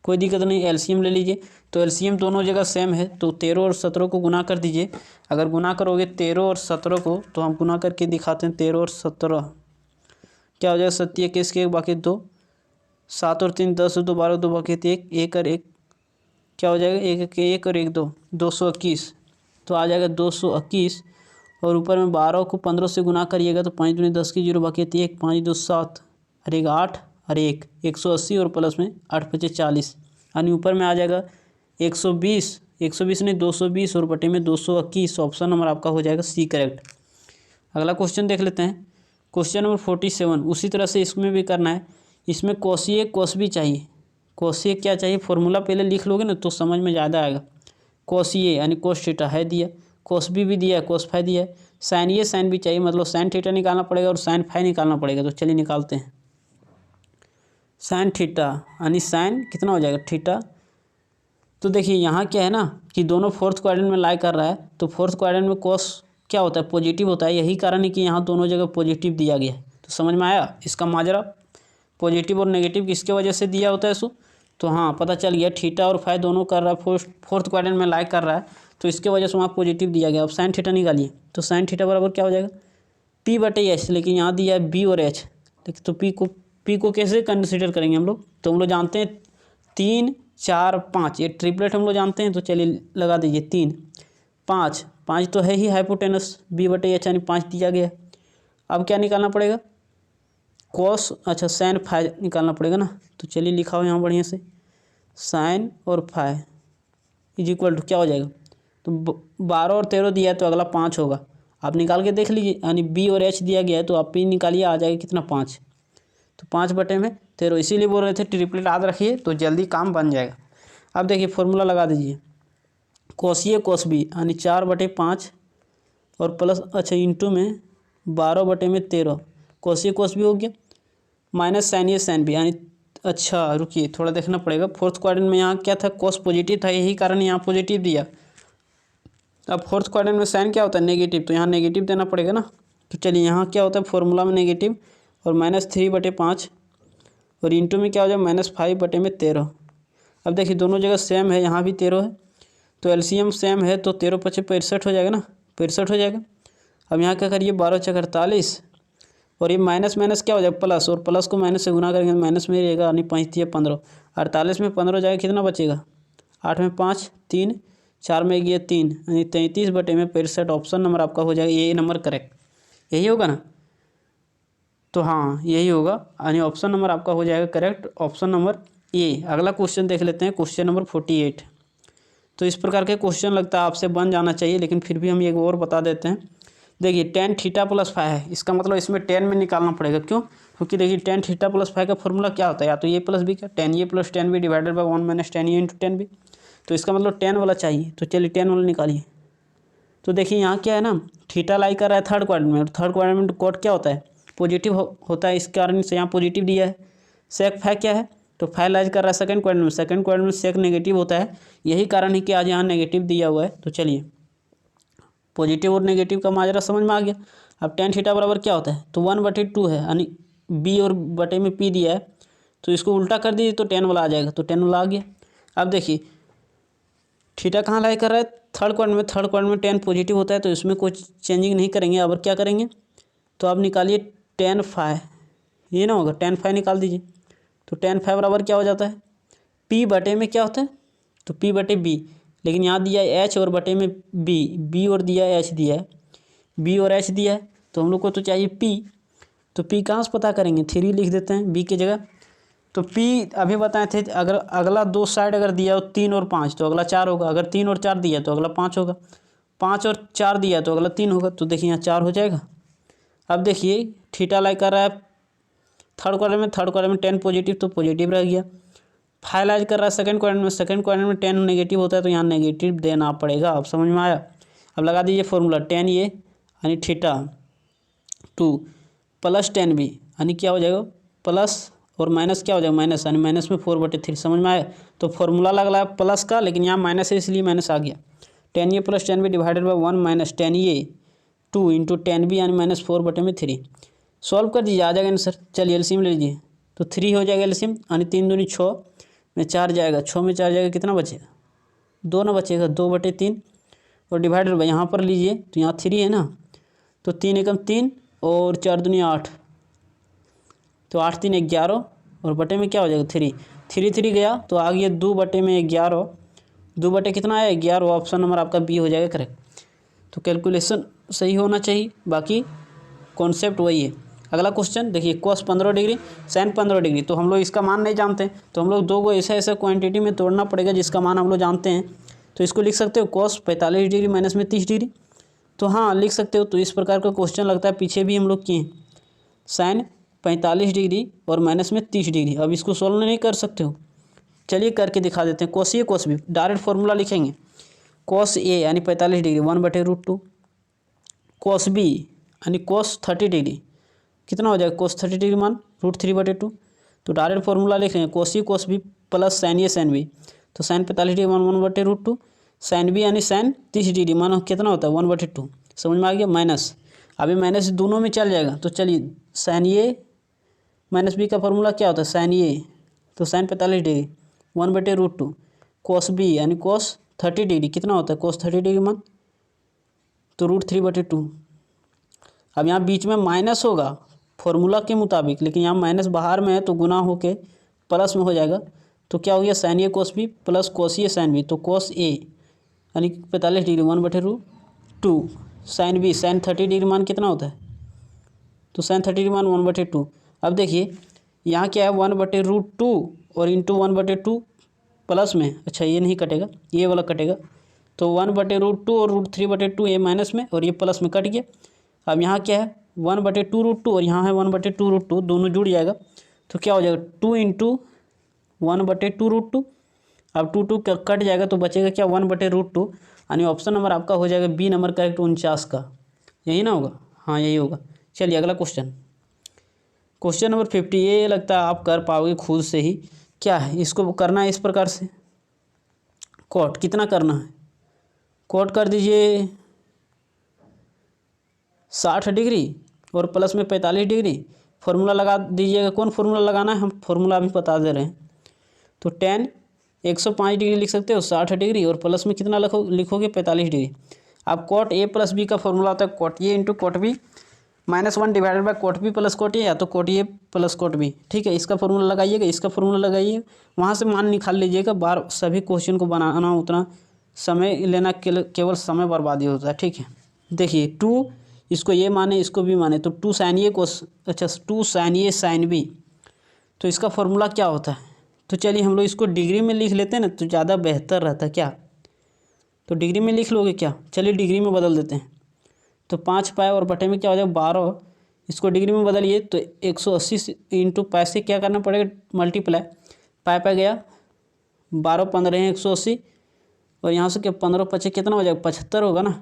कोई दिक्कत नहीं, एलसीएम ले लीजिए। तो एलसीएम दोनों जगह सेम है, तो 13 और 17 को गुना कर दीजिए। अगर गुना करोगे 13 और 17 को, तो हम गुना करके दिखाते हैं। 13 और 17 क्या हो जाएगा, 7 21 के 1 बाकी 2, 7 और 3 10 और 2 12, 2 बाकी 1, 1 और 1 क्या हो जाएगा, 1 के 1 और 1 2, 221। तो आ जाएगा 221। और ऊपर में 12 को 15 से गुना करिएगा तो 5 दूनी 10 की 0 बाकी 1, 5 2 7 और 1 8 और 1 180 और प्लस में 8 5 40 यानी ऊपर में आ जाएगा 120, 120 नहीं 220 और बटे में 221। ऑप्शन नंबर आपका हो जाएगा सी करेक्ट। अगला क्वेश्चन देख लेते हैं, क्वेश्चन नंबर 47। उसी तरह से इसमें भी करना है। इसमें कोस ए कोस बी चाहिए। कोस ए क्या चाहिए, फॉर्मूला पहले लिख लोगे ना तो समझ में ज़्यादा आएगा। कोस ए यानी कोस थीटा है दिया, कोस बी भी दिया है, कोस फाई दिया है, साइन ए साइन बी चाहिए, मतलब साइन थीटा निकालना पड़ेगा और साइन फाई निकालना पड़ेगा। तो चलिए निकालते हैं। साइन थीटा यानी साइन कितना हो जाएगा थीटा। तो देखिए यहाँ क्या है ना कि दोनों फोर्थ क्वाड्रेंट में लाई कर रहा है, तो फोर्थ क्वाड्रेंट में कोस क्या होता है, पॉजिटिव होता है। यही कारण है कि यहाँ दोनों जगह पॉजिटिव दिया गया है। तो समझ में आया इसका माजरा, पॉजिटिव और नेगेटिव किसके वजह से दिया होता है इसको। तो हाँ पता चल गया, थीटा और फाई दोनों कर रहा है, फोर्थ क्वाड्रेंट में लाई कर रहा है, तो इसके वजह से वहाँ पॉजिटिव दिया गया। अब साइन थीटा निकालिए, तो साइन थीटा बराबर क्या हो जाएगा, p/h। लेकिन यहाँ दिया है b और h, देखिए तो p को कैसे कंसिडर करेंगे हम लोग, तो हम लोग जानते हैं 3 4 5, ये ट्रिपलेट हम लोग जानते हैं। तो चलिए लगा दीजिए 3 5, 5 तो है ही हाइपोटेनस, b/h यानी 5 दिया गया। अब क्या निकालना पड़ेगा, कॉस, अच्छा साइन फाई निकालना पड़ेगा ना। तो चलिए लिखा हो यहाँ बढ़िया से, साइन और फाई इज इक्वल टू क्या हो जाएगा, तो 12 और 13 दिया है तो अगला 5 होगा। आप निकाल के देख लीजिए, यानी बी और एच दिया गया है तो आप पी निकालिए, आ जाएगा कितना 5। तो 5/13, इसीलिए बोल रहे थे ट्रिपलेट याद रखिए तो जल्दी काम बन जाएगा। अब देखिए फॉर्मूला लगा दीजिए, कोस ए कोस बी यानी 4/5 और प्लस अच्छा इंटू में 12/13, कोस ए कोस बी हो गया, माइनस साइन ए साइन बी यानी, अच्छा रुकिए थोड़ा देखना पड़ेगा। फोर्थ क्वाड्रेंट में यहाँ क्या था, कोस पॉजिटिव था, यही कारण यहाँ पॉजिटिव दिया। अब फोर्थ क्वाड्रेंट में साइन क्या होता है नेगेटिव, तो यहाँ नेगेटिव देना पड़ेगा ना। तो चलिए यहाँ क्या होता है फॉर्मूला में नेगेटिव और -3/5 और इंटू में क्या हो जाए -5/13। अब देखिए दोनों जगह सेम है, यहाँ भी 13 है, तो एलसीएम सेम है, तो 13 × 5 = 65 हो जाएगा ना, 65 हो जाएगा। अब यहाँ क्या करिए 12 × 4 = 48 और ये माइनस माइनस क्या हो जाएगा प्लस, और प्लस को माइनस से गुना करेंगे माइनस में ही रहेगा, यानी 5 × 15, 48 में 15 जाएगा कितना बचेगा, 8 में 5 3, 4 में गया 3 यानी 33/65। ऑप्शन नंबर आपका हो जाएगा ए नंबर करेक्ट, यही होगा ना। तो हाँ यही होगा, यानी ऑप्शन नंबर आपका हो जाएगा करेक्ट, ऑप्शन नंबर ए। अगला क्वेश्चन देख लेते हैं, क्वेश्चन नंबर 48। तो इस प्रकार के क्वेश्चन लगता है आपसे बन जाना चाहिए, लेकिन फिर भी हम एक और बता देते हैं। देखिए टेन थीटा प्लस फाइव है, इसका मतलब इसमें टेन में निकालना पड़ेगा। क्यों? क्योंकि देखिए टेन थीटा प्लस फाइव का फॉर्मूला क्या होता है, या तो ए प्लस बी का tan A plus tan B divided by one minus tan A into tan B. तो इसका मतलब टेन वाला चाहिए, तो चलिए टेन वाला निकालिए। तो देखिए यहाँ क्या है ना, थीटा लाई कर रहा है थर्ड क्वाड्रेंट में, और थर्ड क्वाड्रेंट में कोड क्या होता है, पॉजिटिव होता है, इस कारण से यहाँ पॉजिटिव दिया है। सेक फाइव क्या है, तो फाइव लाइज कर रहा है सेकंड क्वाड्रेंट में, सेकंड क्वाड्रेंट में सेक नेगेटिव होता है, यही कारण है कि आज यहाँ नेगेटिव दिया हुआ है। तो चलिए पॉजिटिव और नेगेटिव का माजरा समझ में आ गया। अब टेन थीटा बराबर क्या होता है, तो 1/2 है, यानी बी और बटे में पी दिया है, तो इसको उल्टा कर दीजिए तो टेन वाला आ जाएगा, तो टेन वाला आ गया। अब देखिए थीटा कहाँ लाई कर रहा है, थर्ड क्वाड्रेंट में, थर्ड क्वाड्रेंट में टेन पॉजिटिव होता है, तो इसमें कोई चेंजिंग नहीं करेंगे। अब क्या करेंगे, तो आप निकालिए टेन फाइव, ये ना होगा, टेन फाइव निकाल दीजिए। तो टेन फाइव बराबर क्या हो जाता है, पी बटे में क्या होता है, तो पी बटे बी, लेकिन यहाँ दिया है एच और बटे में बी, बी और दिया है एच दिया है, बी और एच दिया है, तो हम लोग को तो चाहिए पी। तो पी कहाँ से पता करेंगे, 3 लिख देते हैं बी की जगह। तो पी अभी बताए थे, अगर अगला दो साइड अगर दिया हो 3 और 5 तो अगला 4 होगा, अगर 3 और 4 दिया तो अगला 5 होगा, 5 और 4 दिया तो अगला 3 होगा, तो देखिए यहाँ 4 हो जाएगा। अब देखिए थीटा लाई कर रहा है थर्ड क्वाड्रेंट में, थर्ड क्वाड्रेंट में टेन पॉजिटिव, तो पॉजिटिव रह गया। फाइव लाइज कर रहा है सेकंड क्वाड्रेंट में, सेकंड क्वाड्रेंट में टेन नेगेटिव होता है, तो यहाँ नेगेटिव देना पड़ेगा। अब समझ में आया। अब लगा दीजिए फॉर्मूला, टेन ये यानी थीटा 2 प्लस टेन बी, यानी क्या हो जाएगा प्लस और माइनस क्या हो जाएगा माइनस, यानी माइनस में 4/3। समझ में आया। तो फॉर्मूला लगा प्लस का, लेकिन यहाँ माइनस है इसलिए माइनस आ गया। Tan A plus tan B divided by 1 minus tan A 2 into tan B, यानी माइनस 4/3। सॉल्व कर दीजिए, आ जाएगा आंसर। चलिए एलसीएम ले लीजिए, तो 3 हो जाएगा एलसीएम, यानी 3 दूनी 6 में 4 जाएगा, 6 में 4 जाएगा, कितना बचेगा 2 ना बचेगा, 2/3 और डिवाइडेड बाई यहाँ पर लीजिए, तो यहाँ 3 है ना, तो 3 एकम 3 और 4 दूनी 8, तो 8 3 11 और बटे में क्या हो जाएगा 3, 3 3 गया तो आ गया 2/11, 2 बटे कितना है 11, ऑप्शन नंबर आपका बी हो जाएगा करेक्ट। तो कैलकुलेशन सही होना चाहिए, बाकी कॉन्सेप्ट वही है। अगला क्वेश्चन देखिए, कॉस 15 डिग्री साइन 15 डिग्री, तो हम लोग इसका मान नहीं जानते, तो हम लोग दो को ऐसा ऐसा क्वांटिटी में तोड़ना पड़ेगा जिसका मान हम लोग जानते हैं। तो इसको लिख सकते हो कॉस 45 डिग्री माइनस में 30 डिग्री, तो हाँ लिख सकते हो। तो इस प्रकार का क्वेश्चन लगता है पीछे भी हम लोग किए, साइन 45 डिग्री और माइनस में 30 डिग्री। अब इसको सोल्व नहीं कर सकते हो, चलिए करके दिखा देते हैं। Cos A cos B, direct formula लिखेंगे, कॉस ए यानी 45 डिग्री 1/√2, कॉस बी यानी कॉस 30 डिग्री कितना हो जाएगा, cos 30 डिग्री मान √3/2। तो डायरेक्ट फॉर्मूला लिख लेंगे, cos ए cos बी प्लस साइन ए साइन बी, तो साइन 45 डिग्री मान 1/√2, साइन बी यानी साइन 30 डिग्री मान कितना होता है 1/2। समझ में आ गया। माइनस, अभी माइनस दोनों में चल जाएगा, तो चलिए साइन ए माइनस बी का फॉर्मूला क्या होता है, साइन ए तो साइन 45 डिग्री 1/√2, cos बी यानी cos 30 डिग्री कितना होता है cos 30 डिग्री मान तो √3/2। अब यहाँ बीच में माइनस होगा फॉर्मूला के मुताबिक, लेकिन यहाँ माइनस बाहर में है तो गुना होके प्लस में हो जाएगा। तो क्या हो गया sine A cos B plus cos A sine B, तो कोस ए यानी 45 degree 1/√2, sine B sine 30 degree मान कितना होता है, तो साइन 30 डिग्री मान 1/2। अब देखिए यहाँ क्या है 1/√2 और इंटू 1/2 प्लस में, अच्छा ये नहीं कटेगा, ये वाला कटेगा, तो 1/√2 और √3/2 ये माइनस में और ये प्लस में कट गया। अब यहाँ क्या है 1/2√2 और यहाँ है 1/2√2, दोनों जुड़ जाएगा, तो क्या हो जाएगा 2 इंटू 1/2√2। अब 2 कट जाएगा तो बचेगा क्या 1/√2, यानी ऑप्शन नंबर आपका हो जाएगा बी नंबर करेक्ट 49 का, यही ना होगा, हाँ यही होगा। चलिए अगला क्वेश्चन, क्वेश्चन नंबर 50, ये लगता है आप कर पाओगे खुद से ही। क्या है, इसको करना है इस प्रकार से, कॉट कितना करना है, कॉट कर दीजिए 60 डिग्री और प्लस में 45 डिग्री, फॉर्मूला लगा दीजिएगा। कौन फॉर्मूला लगाना है, हम फॉर्मूला अभी बता दे रहे हैं। तो टेन 105 डिग्री लिख सकते हो 60 डिग्री और प्लस में कितना लिखोगे 45 डिग्री। अब कॉट ए प्लस बी का फॉर्मूला होता है cot A into cot B -1 divided by cot B plus cot A, या तो cot A plus cot B. ठीक है, इसका फॉर्मूला लगाइएगा, इसका फॉर्मूला लगाइए, वहाँ से मान निकाल लीजिएगा। बार सभी क्वेश्चन को बनाना उतना समय लेना केवल समय बर्बादी होता है। ठीक है, देखिए 2 इसको ये माने इसको भी माने, तो 2 साइन ए कोस, अच्छा 2 साइन ए साइन बी, तो इसका फॉर्मूला क्या होता है। तो चलिए हम लोग इसको डिग्री में लिख लेते हैं ना, तो ज़्यादा बेहतर रहता है। क्या तो डिग्री में लिख लोगे क्या? चलिए डिग्री में बदल देते हैं। तो 5 पाई और बटे में क्या हो जाएगा 12, इसको डिग्री में बदलिए तो 180 इंटू पाई से क्या करना पड़ेगा मल्टीप्लाई, पाई पाई गया 12 15 हैं 180 और यहाँ से क्या 15 पचे कितना हो जाएगा 75 होगा ना।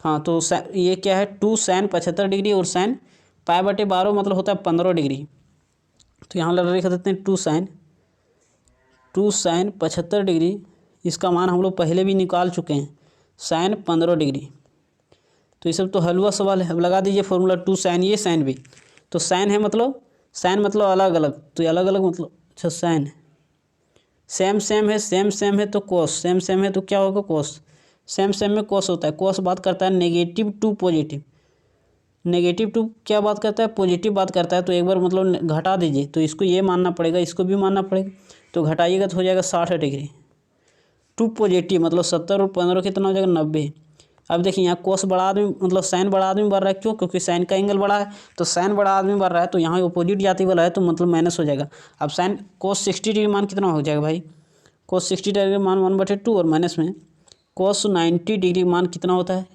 हाँ तो ये क्या है 2 sin 75 डिग्री और sin पाई बटे 12 मतलब होता है 15 डिग्री। तो यहाँ लिख देते हैं 2 sin 75 डिग्री, इसका मान हम लोग पहले भी निकाल चुके हैं sin 15 डिग्री। तो ये सब तो हलवा सवाल है। अब लगा दीजिए फॉर्मूला 2 sin ये sin भी, तो sin है मतलब sin मतलब अलग अलग, तो अलग अलग मतलब अच्छा sin सेम सेम है, सेम सेम है तो cos, सेम सेम है तो क्या होगा cos, सेम सेम में cos होता है। cos बात करता है negative to positive, negative to क्या बात करता है पॉजिटिव बात करता है। तो एक बार मतलब घटा दीजिए तो इसको ये मानना पड़ेगा, इसको भी मानना पड़ेगा, तो घटाइएगा तो हो जाएगा 60 डिग्री। टू पॉजिटिव मतलब 70 और 15 कितना हो जाएगा 90। अब देखिए यहाँ कोस बड़ा आदमी मतलब साइन बड़ा आदमी बढ़ रहा है, क्यों? क्योंकि साइन का एंगल बड़ा है, तो साइन बड़ा आदमी बढ़ रहा है तो यहाँ अपोजिट जाति वाला है तो मतलब माइनस हो जाएगा। अब साइन कोस 60 डिग्री मान कितना हो जाएगा भाई? कोस 60 डिग्री मान 1/2 और माइनस में कोस 90 डिग्री मान कितना होता है?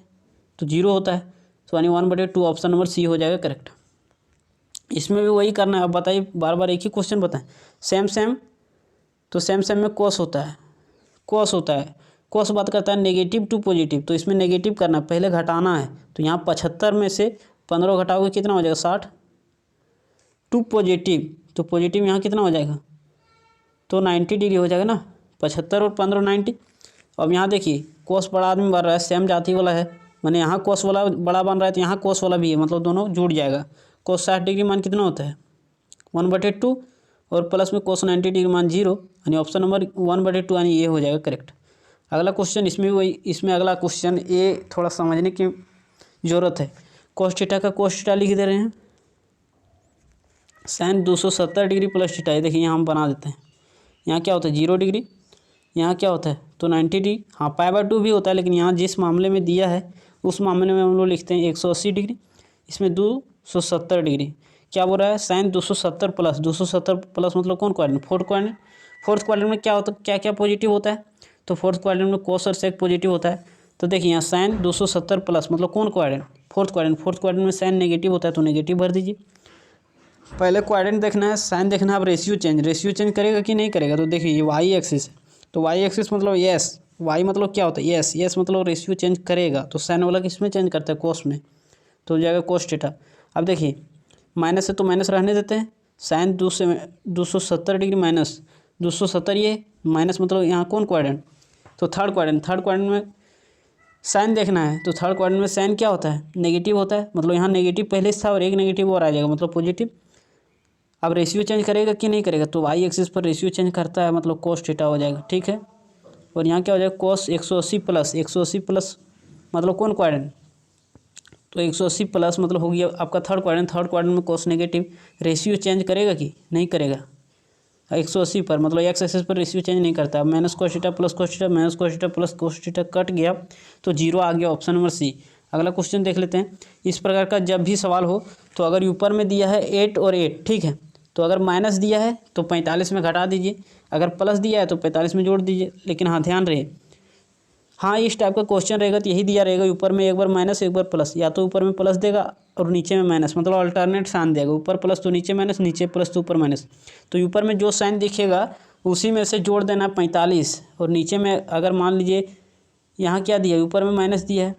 तो 0 होता है, तो यानी 1/2 ऑप्शन नंबर सी हो जाएगा करेक्ट। इसमें भी वही करना है। अब बताइए बार बार एक ही क्वेश्चन बताएं। सेम सेम, तो सेम सेम में कोस होता है, कोस होता है, कोस बात करता है नेगेटिव टू पॉजिटिव, तो इसमें नेगेटिव करना पहले घटाना है। तो यहाँ 75 में से 15 घटाओगे कितना हो जाएगा 60। टू पॉजिटिव तो पॉजिटिव यहाँ कितना हो जाएगा तो 90 डिग्री हो जाएगा ना, 75 और 15 90। अब यहाँ देखिए कोस बड़ा आदमी बन रहा है, सेम जाति वाला है, मैंने यहाँ कोस वाला बड़ा बन रहा है तो यहाँ कोस वाला भी है, मतलब दोनों जुड़ जाएगा। कोस 60 डिग्री मान कितना होता है 1/2 और प्लस में कोस 90 डिग्री मान 0, यानी ऑप्शन नंबर 1/2 यानी ये हो जाएगा करेक्ट। अगला क्वेश्चन इसमें वही, इसमें अगला क्वेश्चन ये थोड़ा समझने की ज़रूरत है। कोस थीटा का कोस थीटा लिख दे रहे हैं, साइन 270 डिग्री प्लस थीटा। ये देखिए यहाँ हम बना देते हैं, यहाँ क्या होता है 0 डिग्री, यहाँ क्या होता है तो 90 डिग्री। हाँ π/2 भी होता है, लेकिन यहाँ जिस मामले में दिया है उस मामले में हम लोग लिखते हैं 180 डिग्री, इसमें 270 डिग्री। क्या बोल रहा है साइन 270 प्लस, 270 प्लस मतलब कौन quadrant? Fourth quadrant. Fourth quadrant में क्या होता है, क्या क्या पॉजिटिव होता है? तो फोर्थ क्वाड्रेंट में कोस और सेक पॉजिटिव होता है। तो देखिए यहाँ साइन 270 प्लस मतलब कौन quadrant? Fourth quadrant. Fourth quadrant में साइन नेगेटिव होता है तो नेगेटिव भर दीजिए। पहले क्वाड्रेंट देखना है, साइन देखना है। अब रेशियो चेंज करेगा कि नहीं करेगा? तो देखिए ये वाई एक्सिस है, तो वाई एक्सिस मतलब यस, वाई मतलब क्या होता है यस, यस मतलब रेशियो चेंज करेगा, तो साइन वाला किसमें चेंज करता है कोस में, तो हो जाएगा कोस थीटा। अब देखिए माइनस है तो माइनस रहने देते हैं, साइन 270 डिग्री माइनस 270, ये माइनस मतलब यहाँ कौन क्वाड्रेंट? तो थर्ड क्वाड्रेंट। थर्ड क्वाड्रेंट में साइन देखना है, तो थर्ड क्वाड्रेंट में साइन क्या होता है नेगेटिव होता है, मतलब यहाँ नेगेटिव पहले से था और एक नेगेटिव और आ जाएगा मतलब पॉजिटिव। अब रेशियो चेंज करेगा कि नहीं करेगा? तो वाई एक्सिस पर रेशियो चेंज करता है मतलब कोस थीटा हो जाएगा, ठीक है। और यहाँ क्या हो जाएगा कोस 180 प्लस, 180 प्लस मतलब कौन क्वाड्रेंट? तो 180 प्लस मतलब हो गया आपका थर्ड क्वाड्रेंट। थर्ड क्वाड्रेंट में कोस नेगेटिव, रेशियो चेंज करेगा कि नहीं करेगा? 180 पर मतलब एक्स एक्सिस पर रेशियो चेंज नहीं करता। Minus cos theta plus cos theta, minus cos theta plus cos theta cut गया तो 0 आ गया, ऑप्शन नंबर सी। अगला क्वेश्चन देख लेते हैं। इस प्रकार का जब भी सवाल हो तो अगर ऊपर में दिया है 8 और 8, ठीक है, तो अगर माइनस दिया है तो 45 में घटा दीजिए, अगर प्लस दिया है तो 45 में जोड़ दीजिए। लेकिन हाँ ध्यान रहे, हाँ इस टाइप का क्वेश्चन रहेगा तो यही दिया रहेगा, ऊपर में एक बार माइनस एक बार प्लस, या तो ऊपर में प्लस देगा और नीचे में माइनस, मतलब अल्टरनेट साइन देगा, ऊपर प्लस तो नीचे माइनस, नीचे प्लस तो ऊपर माइनस। तो ऊपर में जो साइन दिखेगा उसी में से जोड़ देना 45, और नीचे में अगर मान लीजिए यहाँ क्या दिया है ऊपर में माइनस दिया है,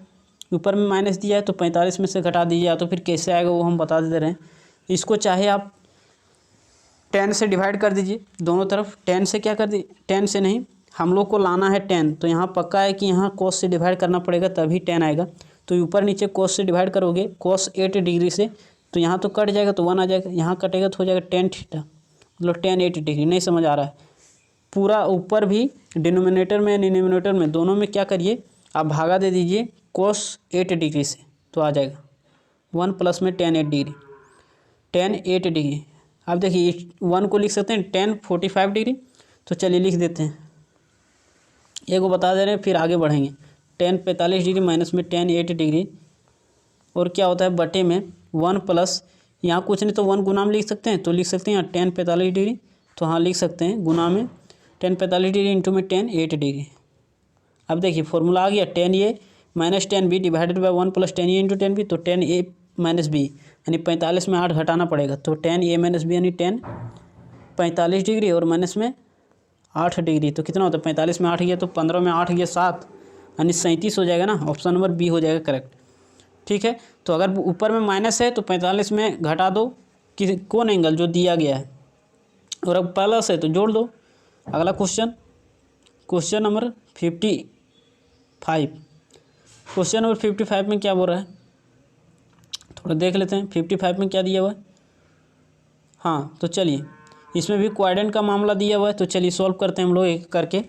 ऊपर में माइनस दिया है तो 45 में से घटा दीजिए, या तो फिर कैसे आएगा वो हम बता दे रहे हैं। इसको चाहे आप 10 से डिवाइड कर दीजिए दोनों तरफ, 10 से क्या कर दीजिए, 10 से नहीं, हम लोग को लाना है 10, तो यहाँ पक्का है कि यहाँ कोस से डिवाइड करना पड़ेगा तभी 10 आएगा। तो ऊपर नीचे कोस से डिवाइड करोगे कोस 8 डिग्री से, तो यहाँ तो कट जाएगा तो 1 आ जाएगा, यहाँ कटेगा तो हो जाएगा tan थीटा, मतलब tan 8 डिग्री। नहीं समझ आ रहा है? पूरा ऊपर भी डिनोमिनेटर में डिनोमिनेटर में दोनों में क्या करिए आप भागा दे दीजिए कोस 8 डिग्री से, तो आ जाएगा 1 प्लस में tan 8 डिग्री, tan 8 डिग्री। अब देखिए 1 को लिख सकते हैं tan 45 डिग्री, तो चलिए लिख देते हैं, एक को बता दे रहे हैं फिर आगे बढ़ेंगे। tan 45 डिग्री माइनस में tan 8 डिग्री, और क्या होता है बटे में 1 प्लस, यहाँ कुछ नहीं तो 1 गुना में लिख सकते हैं, तो लिख सकते हैं यहाँ tan 45 डिग्री, तो हाँ लिख सकते हैं गुना में tan 45 डिग्री इंटू में tan 8 डिग्री। अब देखिए फॉर्मूला आ गया 10A minus 10B divided by 1 plus 10A into 10B, तो 10A माइनस बी यानी 45 में 8 घटाना पड़ेगा, तो 10A माइनस बी यानी 10 45 डिग्री और माइनस में 8 डिग्री, तो कितना होता है 45 में 8 गया तो 15 में 8 गया 7 यानी 37 हो जाएगा ना, ऑप्शन नंबर बी हो जाएगा करेक्ट। ठीक है, तो अगर ऊपर में माइनस है तो 45 में घटा दो कि कौन एंगल जो दिया गया है, और अब प्लस है तो जोड़ दो। अगला question, question number 55। Question number 55 में क्या बोल रहा है, थोड़ा देख लेते हैं 55 में क्या दिया हुआ है। हाँ तो चलिए, इसमें भी क्वाड्रेंट का मामला दिया हुआ है, तो चलिए सॉल्व करते हैं हम लोग एक करके।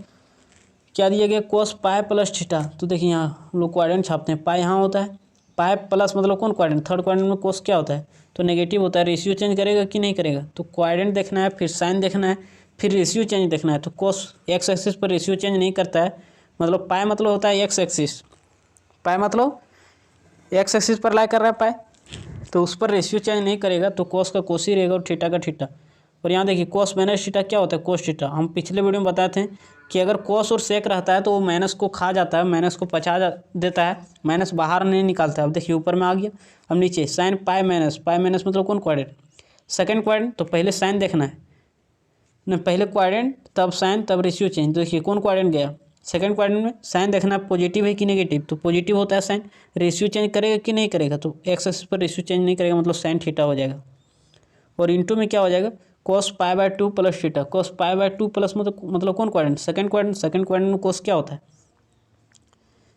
क्या दिया गया, कोस पाई प्लस थीटा, तो देखिए यहाँ हम लोग क्वाड्रेंट छापते हैं, पाई यहाँ होता है, पाई प्लस मतलब कौन क्वाड्रेंट, थर्ड क्वाड्रेंट में कोस क्या होता है तो नेगेटिव होता है, रेशियो चेंज करेगा कि नहीं करेगा, तो क्वाड्रेंट देखना है, फिर साइन देखना है, फिर रेशियो चेंज देखना है। तो कोस एक्स एक्सिस पर रेशियो चेंज नहीं करता है, मतलब पाई मतलब होता है एक्स एक्सिस, पाई मतलब एक्स एक्सिस पर लाई कर रहा है पाई, तो उस पर रेशियो चेंज नहीं करेगा, तो कोस का कोस ही रहेगा और थीटा का थीटा। और यहाँ देखिए कोस माइनस थीटा क्या होता है, कोस थीटा। हम पिछले वीडियो में बताए थे कि अगर कोस और सेक रहता है तो वो माइनस को खा जाता है, माइनस को पचा देता है, माइनस बाहर नहीं निकालता है। अब देखिए ऊपर में आ गया, अब नीचे साइन पाई माइनस मतलब कौन क्वाड्रेंट, सेकंड क्वाड्रेंट, तो पहले साइन देखना है ना, पहले क्वाड्रेंट तब साइन तब रेशियो चेंज। तो देखिए कौन क्वाड्रेंट गया, सेकंड क्वाड्रेंट में साइन देखना है पॉजिटिव है कि नेगेटिव, तो पॉजिटिव होता है साइन, रेशियो चेंज करेगा कि नहीं करेगा, तो एक्स एक्सिस पर रेशियो चेंज नहीं करेगा, मतलब साइन थीटा हो जाएगा। और इंटू में क्या हो जाएगा, cos pi by 2 plus theta, cos pi by 2 plus मतलब कौन quadrant, second quadrant, second quadrant में कोस क्या होता है,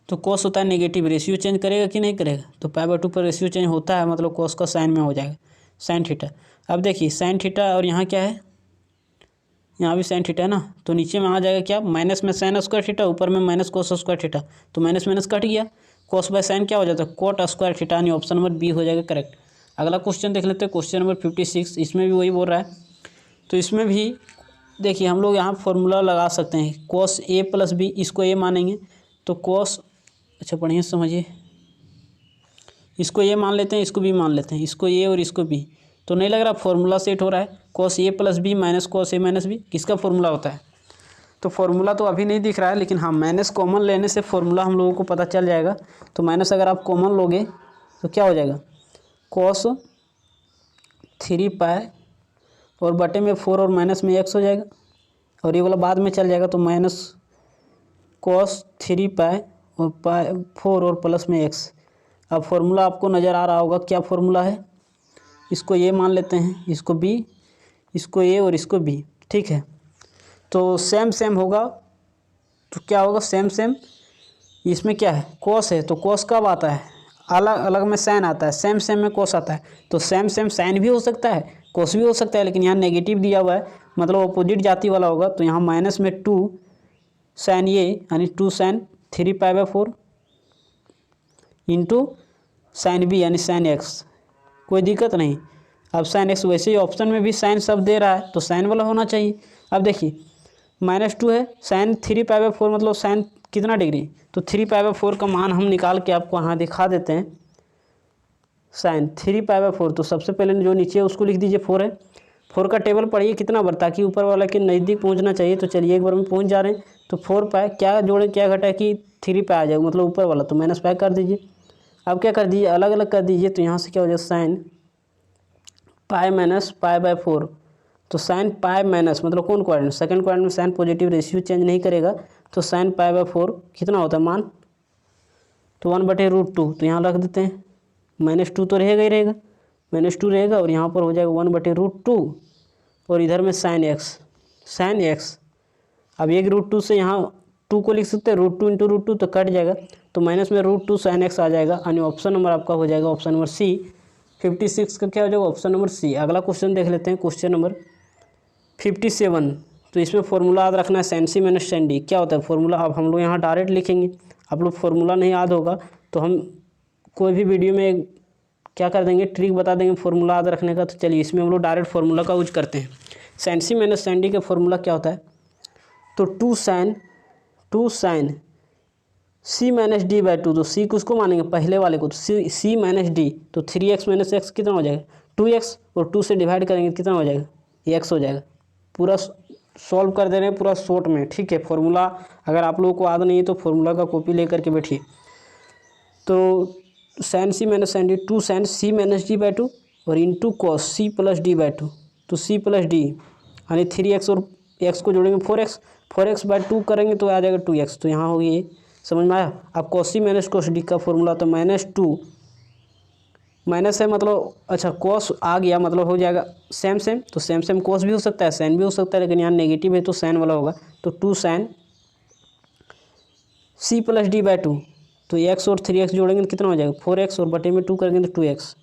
तो कोस होता है नेगेटिव, रेशियो चेंज करेगा कि नहीं करेगा, तो पाई बाय 2 पर रेशियो चेंज होता है, मतलब कोस का साइन में हो जाएगा साइन थीटा। अब देखिए साइन थीटा और यहाँ क्या है, यहाँ भी साइन थीटा है ना, तो नीचे में आ जाएगा क्या, माइनस में साइन स्क्वायर थीटा, ऊपर में माइनस कोस स्क्वायर थीटा, तो माइनस माइनस कट गया, कोस बाय साइन क्या हो जाता है कोट स्क्वायर थीटा, यानी ऑप्शन नंबर बी हो जाएगा करेक्ट। अगला क्वेश्चन देख लेते हैं, क्वेश्चन नंबर 56। इसमें भी वही बोल रहा है, तो इसमें भी देखिए हम लोग यहाँ फॉर्मूला लगा सकते हैं, कोस ए प्लस बी, इसको ए मानेंगे तो कोस, अच्छा बढ़िया समझिए, इसको ए मान लेते हैं, इसको बी मान लेते हैं, इसको ए और इसको बी, तो नहीं लग रहा फॉर्मूला सेट हो रहा है, कोस ए प्लस बी माइनस कोस ए माइनस बी किसका फॉर्मूला होता है, तो फॉर्मूला तो अभी नहीं दिख रहा है, लेकिन हाँ माइनस कॉमन लेने से फॉर्मूला हम लोगों को पता चल जाएगा। तो माइनस अगर आप कॉमन लोगे तो क्या हो जाएगा, कोस 3 पाई और बटे में 4 और माइनस में एक्स हो जाएगा, और ये वाला बाद में चल जाएगा, तो माइनस कोस 3 पाई और पाई 4 और प्लस में एक्स। अब फॉर्मूला आपको नज़र आ रहा होगा, क्या फॉर्मूला है, इसको ये मान लेते हैं, इसको बी, इसको ए और इसको बी, ठीक है। तो सेम सेम होगा, तो क्या होगा सेम सेम, इसमें क्या है कोस है, तो कोस कब आता है, अलग अलग में साइन आता है, सेम सेम में कोस आता है, तो सेम सेम साइन भी हो सकता है कोस भी हो सकता है, लेकिन यहाँ नेगेटिव दिया हुआ है, मतलब अपोजिट जाति वाला होगा, तो यहाँ माइनस में 2 साइन ये यानी 2 sine 3 pi by 4 into sine B यानी साइन एक्स, कोई दिक्कत नहीं। अब साइन एक्स, वैसे ही ऑप्शन में भी साइन सब दे रहा है, तो साइन वाला होना चाहिए। अब देखिए -2 है, साइन 3 पाई बाय 4 मतलब साइन कितना डिग्री, तो 3 पाई बाय 4 का मान हम निकाल के आपको यहाँ दिखा देते हैं। साइन 3 पाई बाय 4, तो सबसे पहले जो नीचे है उसको लिख दीजिए 4 है, 4 का टेबल पढ़िए कितना बार, ताकि ऊपर वाला के नज़दीक पहुँचना चाहिए। तो चलिए एक बार में पहुँच जा रहे हैं, तो 4 पाई क्या जोड़े क्या घटाए कि 3 पाई आ जाएगा, मतलब ऊपर वाला, तो माइनस पाई कर दीजिए। अब क्या कर दीजिए, अलग अलग कर दीजिए, तो यहाँ से क्या हो जाएगा sine pi minus pi by 4, तो साइन पाई माइनस मतलब कौन क्वाड्रेंट, सेकंड क्वाड्रेंट में साइन पॉजिटिव, रेशियो चेंज नहीं करेगा, तो साइन पाई बाय 4 कितना होता है मान, तो 1/√2, तो यहाँ रख देते हैं, -2 तो रहेगा ही रहेगा, -2 रहेगा, और यहाँ पर हो जाएगा 1/√2, और इधर में साइन एक्स। अब एक √2 से यहाँ 2 को लिख सकते हैं, √2 × √2 तो कट जाएगा, तो माइनस में √2 साइन एक्स आ जाएगा, यानी ऑप्शन नंबर आपका हो जाएगा ऑप्शन नंबर सी। 56 का क्या हो जाएगा, ऑप्शन नंबर सी। अगला क्वेश्चन देख लेते हैं, क्वेश्चन नंबर 57। तो इसमें फॉर्मूला याद रखना है, sign C minus sine D क्या होता है फॉर्मूला। अब हम लोग यहाँ डायरेक्ट लिखेंगे, आप लोग फॉर्मूला नहीं याद होगा तो हम कोई भी वीडियो में क्या कर देंगे, ट्रिक बता देंगे फॉर्मूला याद रखने का। तो चलिए इसमें हम लोग डायरेक्ट फार्मूला का यूज करते हैं। Sine C minus sine D का फॉर्मूला क्या होता है, तो 2 sine C minus D by 2, तो सी किसको मानेंगे पहले वाले को, तो सी माइनस डी, तो 3x माइनस कितना हो जाएगा 2x, और 2 से डिवाइड करेंगे कितना हो जाएगा x हो जाएगा। पूरा सॉल्व कर दे रहे हैं पूरा शॉर्ट में, ठीक है। फॉर्मूला अगर आप लोगों को याद नहीं है तो फॉर्मूला का कॉपी लेकर के बैठिए। तो sine C minus sine D, two sine C minus D by two और into cos C plus D by two. तो सी प्लस डी यानी 3x और x को जोड़ेंगे 4x, 4x बाई 2 करेंगे तो आ जाएगा 2x। तो यहाँ होगी ये, समझ में आया। अब cos C minus cos D का फॉर्मूला तो -2 माइनस है मतलब, अच्छा कॉस आ गया मतलब हो जाएगा सेम सेम, तो सेम सेम कॉस भी हो सकता है साइन भी हो सकता है, लेकिन यहाँ नेगेटिव है तो साइन वाला होगा। तो 2 sine C plus D by 2, तो x और 3x जोड़ेंगे तो कितना हो जाएगा 4x और बटे में 2 करेंगे तो 2x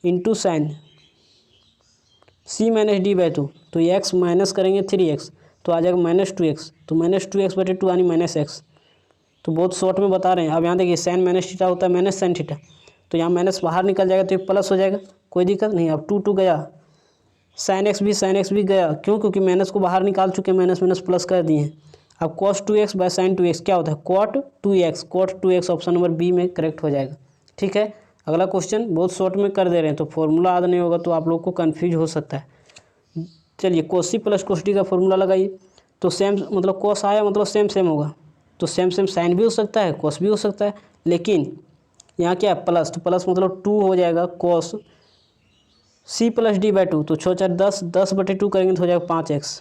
into sine C minus D by 2, तो x माइनस करेंगे 3x तो आ जाएगा -2x, तो -2x बटे 2 यानी -x। तो बहुत शॉर्ट में बता रहे हैं। अब यहाँ देखिए साइन माइनस थीटा होता है माइनस साइन थीटा, तो यहाँ माइनस बाहर निकल जाएगा तो ये प्लस हो जाएगा, कोई दिक्कत नहीं। अब 2 गया, साइन एक्स भी गया, क्यों? क्योंकि माइनस को बाहर निकाल चुके हैं, माइनस माइनस प्लस कर दिए हैं। अब cos 2x by sine 2x क्या होता है cot 2x option number B में करेक्ट हो जाएगा, ठीक है। अगला क्वेश्चन बहुत शॉर्ट में कर दे रहे हैं, तो फॉर्मूला याद नहीं होगा तो आप लोग को कन्फ्यूज हो सकता है। चलिए cos c plus cos d का फॉर्मूला लगाइए। तो सेम मतलब cos आया मतलब सेम सेम होगा, तो सेम सेम साइन भी हो सकता है cos भी हो सकता है, लेकिन यहाँ क्या है प्लस, तो प्लस मतलब 2 हो जाएगा cos c plus D by 2, तो 6 4 10, 10 बटे 2 करेंगे तो हो जाएगा 5x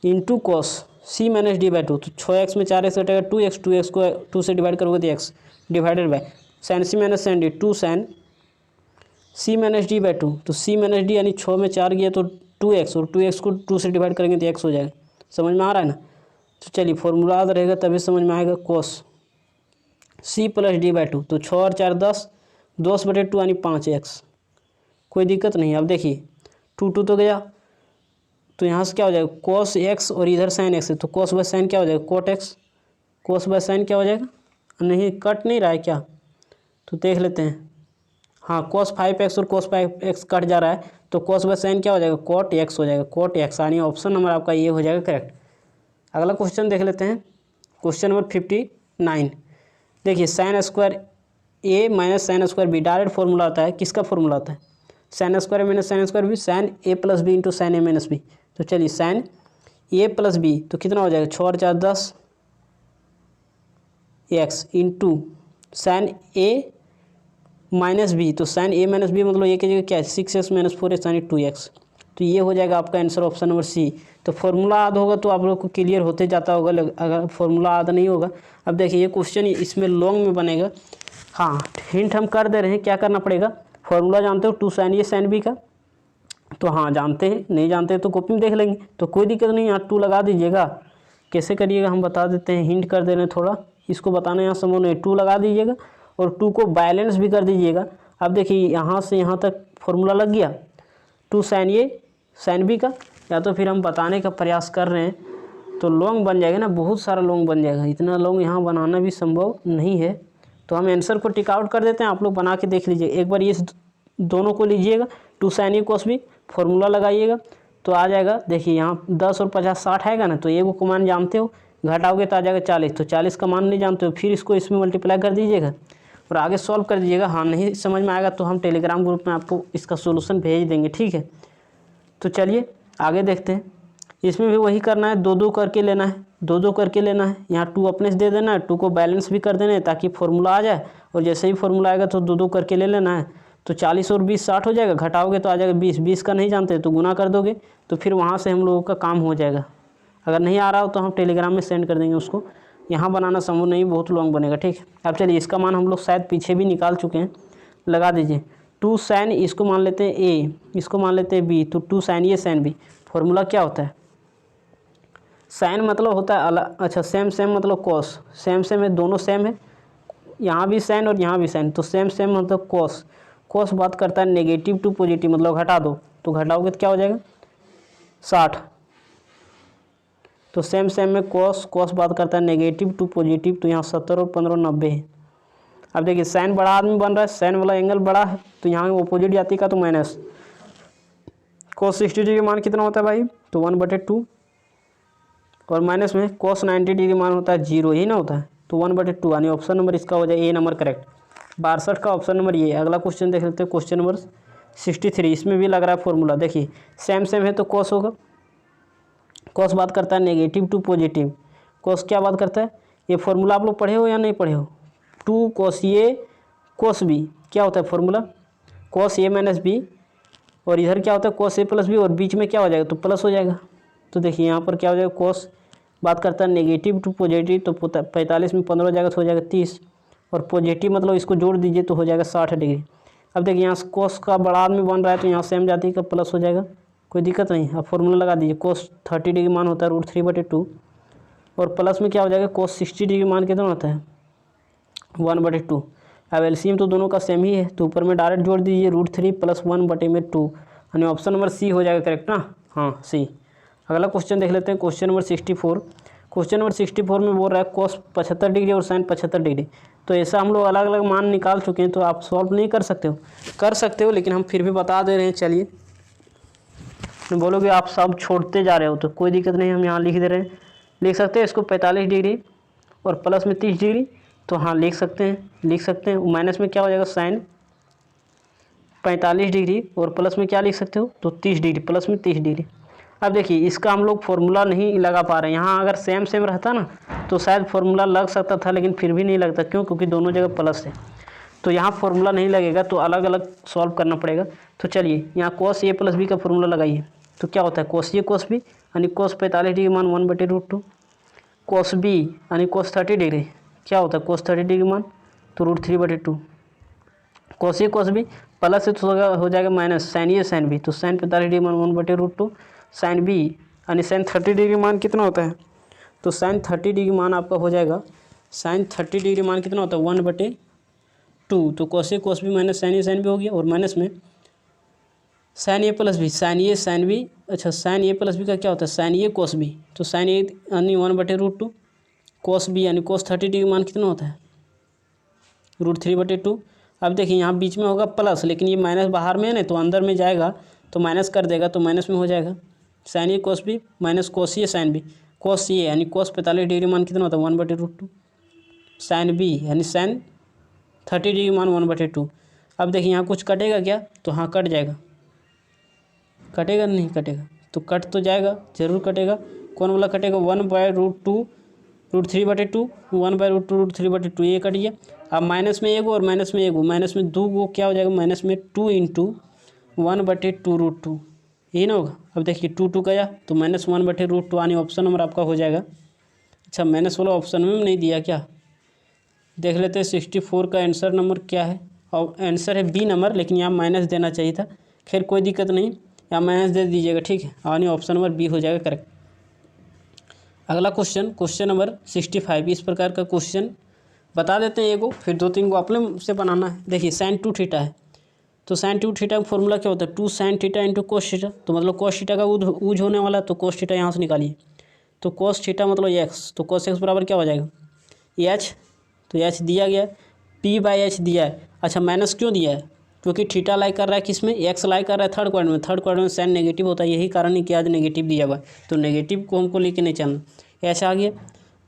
into cos C minus D by 2, तो 6x में 4x कटेगा 2x, 2x को 2 से डिवाइड करोगे तो x divided by sine C minus sine D, 2 sine C minus D by 2, तो सी माइनस डी यानी 6 में 4 गया तो 2x और 2x को 2 से डिवाइड करेंगे तो x हो जाएगा। समझ में आ रहा है ना। तो चलिए फॉर्मूला याद रहेगा तभी समझ में आएगा। Cos C plus D by 2, तो 6 और 4 10, 10 बटे 2 यानी 5x, कोई दिक्कत नहीं। अब देखिए 2 तो गया, तो यहाँ से क्या हो जाएगा cos x और इधर sin x है, तो cos बाय साइन क्या हो जाएगा cot x, cos by sine क्या हो जाएगा, नहीं कट नहीं रहा है क्या, तो देख लेते हैं। हाँ cos 5x और cos 5x कट जा रहा है, तो cos बाय साइन क्या हो जाएगा cot x हो जाएगा, cot x यानी ऑप्शन नंबर आपका ये हो जाएगा करेक्ट। अगला क्वेश्चन देख लेते हैं, क्वेश्चन नंबर 59। देखिए sine square A minus sine square B direct formula आता है, किसका फॉर्मूला आता है sine square minus sine square B, sine A plus B into sine A minus B. तो चलिए साइन ए प्लस बी तो कितना हो जाएगा 6 और 4 10 x into sine A minus B, तो साइन ए माइनस बी मतलब ये की जगह क्या है 6x माइनस 4x यानी 2x। तो ये हो जाएगा आपका आंसर ऑप्शन नंबर सी। तो फॉर्मूला याद होगा तो आप लोग को क्लियर होते जाता होगा, अगर फॉर्मूला याद नहीं होगा। अब देखिए ये क्वेश्चन इसमें लॉन्ग में बनेगा। हाँ हिंट हम कर दे रहे हैं, क्या करना पड़ेगा, फॉर्मूला जानते हो 2 साइन ए साइन बी का, तो हाँ जानते हैं, नहीं जानते तो कॉपी में देख लेंगे, तो कोई दिक्कत नहीं। यहाँ 2 लगा दीजिएगा, कैसे करिएगा हम बता देते हैं, हिंट कर दे रहे हैं थोड़ा, इसको बताना यहाँ संभव नहीं। 2 लगा दीजिएगा और 2 को बैलेंस भी कर दीजिएगा। अब देखिए यहाँ से यहाँ तक फॉर्मूला लग गया 2 साइन ए साइन बी का, या तो फिर हम बताने का प्रयास कर रहे हैं तो लॉन्ग बन जाएगा ना, बहुत सारा लॉन्ग बन जाएगा, इतना लॉन्ग यहाँ बनाना भी संभव नहीं है। तो हम आंसर को टिक आउट कर देते हैं, आप लोग बना के देख लीजिए एक बार। ये दोनों को लीजिएगा 2 साइन ए कॉस बी, फॉर्मूला लगाइएगा तो आ जाएगा। देखिए यहाँ 10 और 50 60 आएगा ना, तो ये को मान जानते हो, घटाओगे तो आ जाएगा 40, तो 40 का मान नहीं जानते हो, फिर इसको इसमें मल्टीप्लाई कर दीजिएगा और आगे सॉल्व कर दीजिएगा। हाँ नहीं समझ में आएगा तो हम टेलीग्राम ग्रुप में आपको इसका सोल्यूशन भेज देंगे, ठीक है। तो चलिए आगे देखते हैं, इसमें भी वही करना है, 2 2 करके लेना है, 2 2 करके लेना है। यहाँ 2 अपने से दे देना है, 2 को बैलेंस भी कर देना है ताकि फॉर्मूला आ जाए, और जैसे ही फॉर्मूला आएगा तो 2 2 करके ले लेना है। तो 40 और 20 60 हो जाएगा, घटाओगे तो आ जाएगा 20, 20 का नहीं जानते तो गुना कर दोगे, तो फिर वहाँ से हम लोगों का काम हो जाएगा। अगर नहीं आ रहा हो तो हम टेलीग्राम में सेंड कर देंगे उसको, यहाँ बनाना संभव नहीं, बहुत लॉन्ग बनेगा, ठीक है। अब चलिए इसका मान हम लोग शायद पीछे भी निकाल चुके हैं, लगा दीजिए 2 साइन, इसको मान लेते हैं ए, इसको मान लेते हैं बी, तो 2 साइन ए साइन बी। फॉर्मूला क्या होता है, साइन मतलब होता है अलग, अच्छा सेम सेम मतलब कॉस, सेम सेम है, दोनों सेम है, यहाँ भी साइन और यहाँ भी साइन, तो सेम सेम मतलब कॉस। कॉस बात करता है नेगेटिव टू पॉजिटिव, मतलब घटा दो, तो घटाओगे तो क्या हो जाएगा 60। तो सेम सेम में कॉस, कॉस बात करता है नेगेटिव टू पॉजिटिव, तो यहाँ 70 और 15 90 है। अब देखिए साइन बड़ा आदमी बन रहा है, साइन वाला एंगल बड़ा है, तो यहाँ अपोजिट जाति का तो माइनस। कॉस 60 डिग्री मान कितना होता है भाई, तो 1/2, और माइनस में कॉस 90 डिग्री मान होता है 0 ही ना होता है, तो 1/2 यानी ऑप्शन नंबर इसका हो जाए ए नंबर करेक्ट। 62 का ऑप्शन नंबर ये। अगला क्वेश्चन देख लेते हैं, क्वेश्चन नंबर 63, इसमें भी लग रहा है फॉर्मूला। देखिए सेम सेम है तो कॉस होगा, कॉस बात करता है नेगेटिव टू पॉजिटिव, कॉस क्या बात करता है, ये फॉर्मूला आप लोग पढ़े हो या नहीं पढ़े हो, two cos A cos B क्या होता है formula, cos A minus B, और इधर क्या होता है कॉस ए प्लस बी, और बीच में क्या हो जाएगा तो प्लस हो जाएगा। तो देखिए यहाँ पर क्या हो जाएगा, कॉस बात करता है नेगेटिव टू पॉजिटिव, तो 45 में 15 हो जाएगा तो हो जाएगा 30, और पॉजिटिव मतलब इसको जोड़ दीजिए तो हो जाएगा 60 डिग्री। अब देखिए यहाँ कॉस का बड़ा आदमी बन रहा है तो यहाँ सेम जाति का प्लस हो जाएगा, कोई दिक्कत नहीं। अब फॉर्मूला लगा दीजिए, कोस 30 डिग्री मान होता है √3/2, और प्लस में क्या हो जाएगा कोस 60 डिग्री मान कितना होता है 1/2। अब एलसीएम तो दोनों का सेम ही है, तो ऊपर में डायरेक्ट जोड़ दीजिए √3 + 1/2, यानी ऑप्शन नंबर सी हो जाएगा करेक्ट ना, हाँ सी। अगला क्वेश्चन देख लेते हैं, क्वेश्चन नंबर 64। क्वेश्चन नंबर 64 में बोल रहा है कोस 75 डिग्री और साइन 75 डिग्री। तो ऐसा हम लोग अलग अलग मान निकाल चुके हैं, तो आप सॉल्व नहीं कर सकते हो, लेकिन हम फिर भी बता दे रहे हैं। चलिए, बोलोगे आप सब छोड़ते जा रहे हो तो कोई दिक्कत नहीं, हम यहाँ लिख दे रहे हैं, लिख सकते हैं इसको 45 डिग्री और प्लस में 30 डिग्री, तो हाँ लिख सकते हैं। माइनस में क्या हो जाएगा साइन 45 डिग्री और प्लस में क्या लिख सकते हो तो 30 डिग्री, प्लस में 30 डिग्री। अब देखिए इसका हम लोग फॉर्मूला नहीं लगा पा रहे हैं, यहाँ अगर सेम रहता ना तो शायद फॉर्मूला लग सकता था, लेकिन फिर भी नहीं लगता, क्यों, क्योंकि दोनों जगह प्लस है, तो यहाँ फॉर्मूला नहीं लगेगा, तो अलग अलग सॉल्व करना पड़ेगा। तो चलिए यहाँ cos a + b का फॉर्मूला लगाइए, तो क्या होता है cos a cos b यानी cos 45 डिग्री मान 1/√2, cos b यानी cos 30 डिग्री क्या होता है cos 30 डिग्री मान तो √3/2, cos a cos b plus से तो हो जाएगा minus sine a sine b, तो साइन 45 डिग्री मान 1/√2, साइन b यानी साइन 30 डिग्री मान कितना होता है तो साइन 30 डिग्री मान आपका हो जाएगा, साइन 30 डिग्री मान कितना होता है 1/2, तो cos a cos b minus sine a sine b हो गया, और माइनस में sine a + b, sine a sine b, अच्छा साइन a + b का क्या होता है साइन a cos b, तो साइन a यानी 1/√2, cos b यानी cos 30 डिग्री मान कितना होता है √3/2। अब देखिए यहाँ बीच में होगा प्लस, लेकिन ये माइनस बाहर में है ना, तो अंदर में जाएगा तो माइनस कर देगा, तो माइनस में हो जाएगा sine a cos b minus cos a sine b, cos a यानी cos 45 डिग्री मान कितना होता है 1/√2, साइन b यानी साइन 30 डिग्री मान 1/2। अब देखिए यहाँ कुछ कटेगा क्या तो हाँ कट जाएगा, कटेगा नहीं कटेगा, तो कट तो जाएगा, जरूर कटेगा, कौन वाला कटेगा 1/√2 √3/2, 1/√2 √3/2, ये कट गया। अब माइनस में एक और माइनस में एक, माइनस में 2 वो क्या हो जाएगा माइनस में 2 × 1/2√2, यही ना होगा। अब देखिए 2 गया तो माइनस 1/√2, यानी ऑप्शन नंबर आपका हो जाएगा, अच्छा माइनस वाला ऑप्शन में नहीं दिया क्या, देख लेते हैं 64 का आंसर नंबर क्या है, और आंसर है बी नंबर, लेकिन यहाँ माइनस देना चाहिए था, खैर कोई दिक्कत नहीं, यहाँ माइनस दे दीजिएगा, ठीक है, यानी ऑप्शन नंबर बी हो जाएगा करेक्ट। अगला क्वेश्चन नंबर 65, इस प्रकार का क्वेश्चन बता देते हैं एगो, फिर 2-3 को अपने से बनाना है। देखिए साइन 2 थीटा है, तो साइन 2 थीटा का फॉर्मूला क्या होता है 2 sin थीटा × cos थीटा, तो मतलब cos थीटा का यूज होने वाला है, तो cos थीटा यहाँ से निकालिए, तो cos थीटा मतलब x, तो cos x बराबर क्या हो जाएगा h, तो h दिया गया, p/h दिया है, अच्छा माइनस क्यों दिया है क्योंकि थीटा लाई कर रहा है किसमें x लाई कर रहा है थर्ड क्वाड्रेंट में साइन नेगेटिव होता है, यही कारण है कि आज नेगेटिव दिया हुआ है, तो नेगेटिव को हमको लेके नहीं चलना, h आ गया,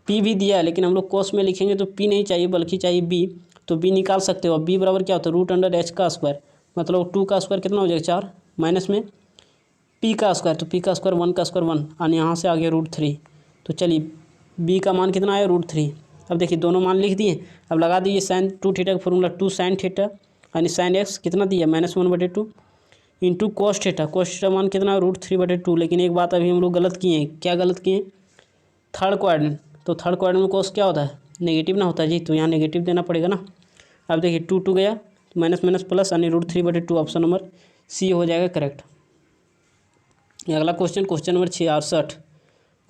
p भी दिया है, लेकिन हम लोग cos में लिखेंगे तो p नहीं चाहिए बल्कि चाहिए b, तो b निकाल सकते हो, b बराबर क्या होता है √h का स्क्वायर, मतलब 2 का स्क्वायर कितना हो जाएगा 4, माइनस में p का स्क्वायर, तो p का स्क्वायर 1 का स्क्वायर 1, और यहाँ से आ गया √3, तो चलिए b का मान कितना आया √3। अब देखिए दोनों मान लिख दिए, अब लगा दीजिए साइन 2 थीटा का फॉर्मूला 2 sin थीटा यानी साइन x कितना दिया -1/2 इंटू cos थीटा मान कितना है √3/2, लेकिन एक बात अभी हम लोग गलत किए हैं, क्या गलत किए हैं थर्ड क्वाड्रेंट, तो थर्ड क्वाड्रेंट में cos क्या होता है नेगेटिव ना होता है जी, तो यहाँ नेगेटिव देना पड़ेगा ना। अब देखिए 2 गया माइनस माइनस प्लस यानी √3/2, ऑप्शन नंबर सी हो जाएगा करेक्ट। अगला क्वेश्चन नंबर 66,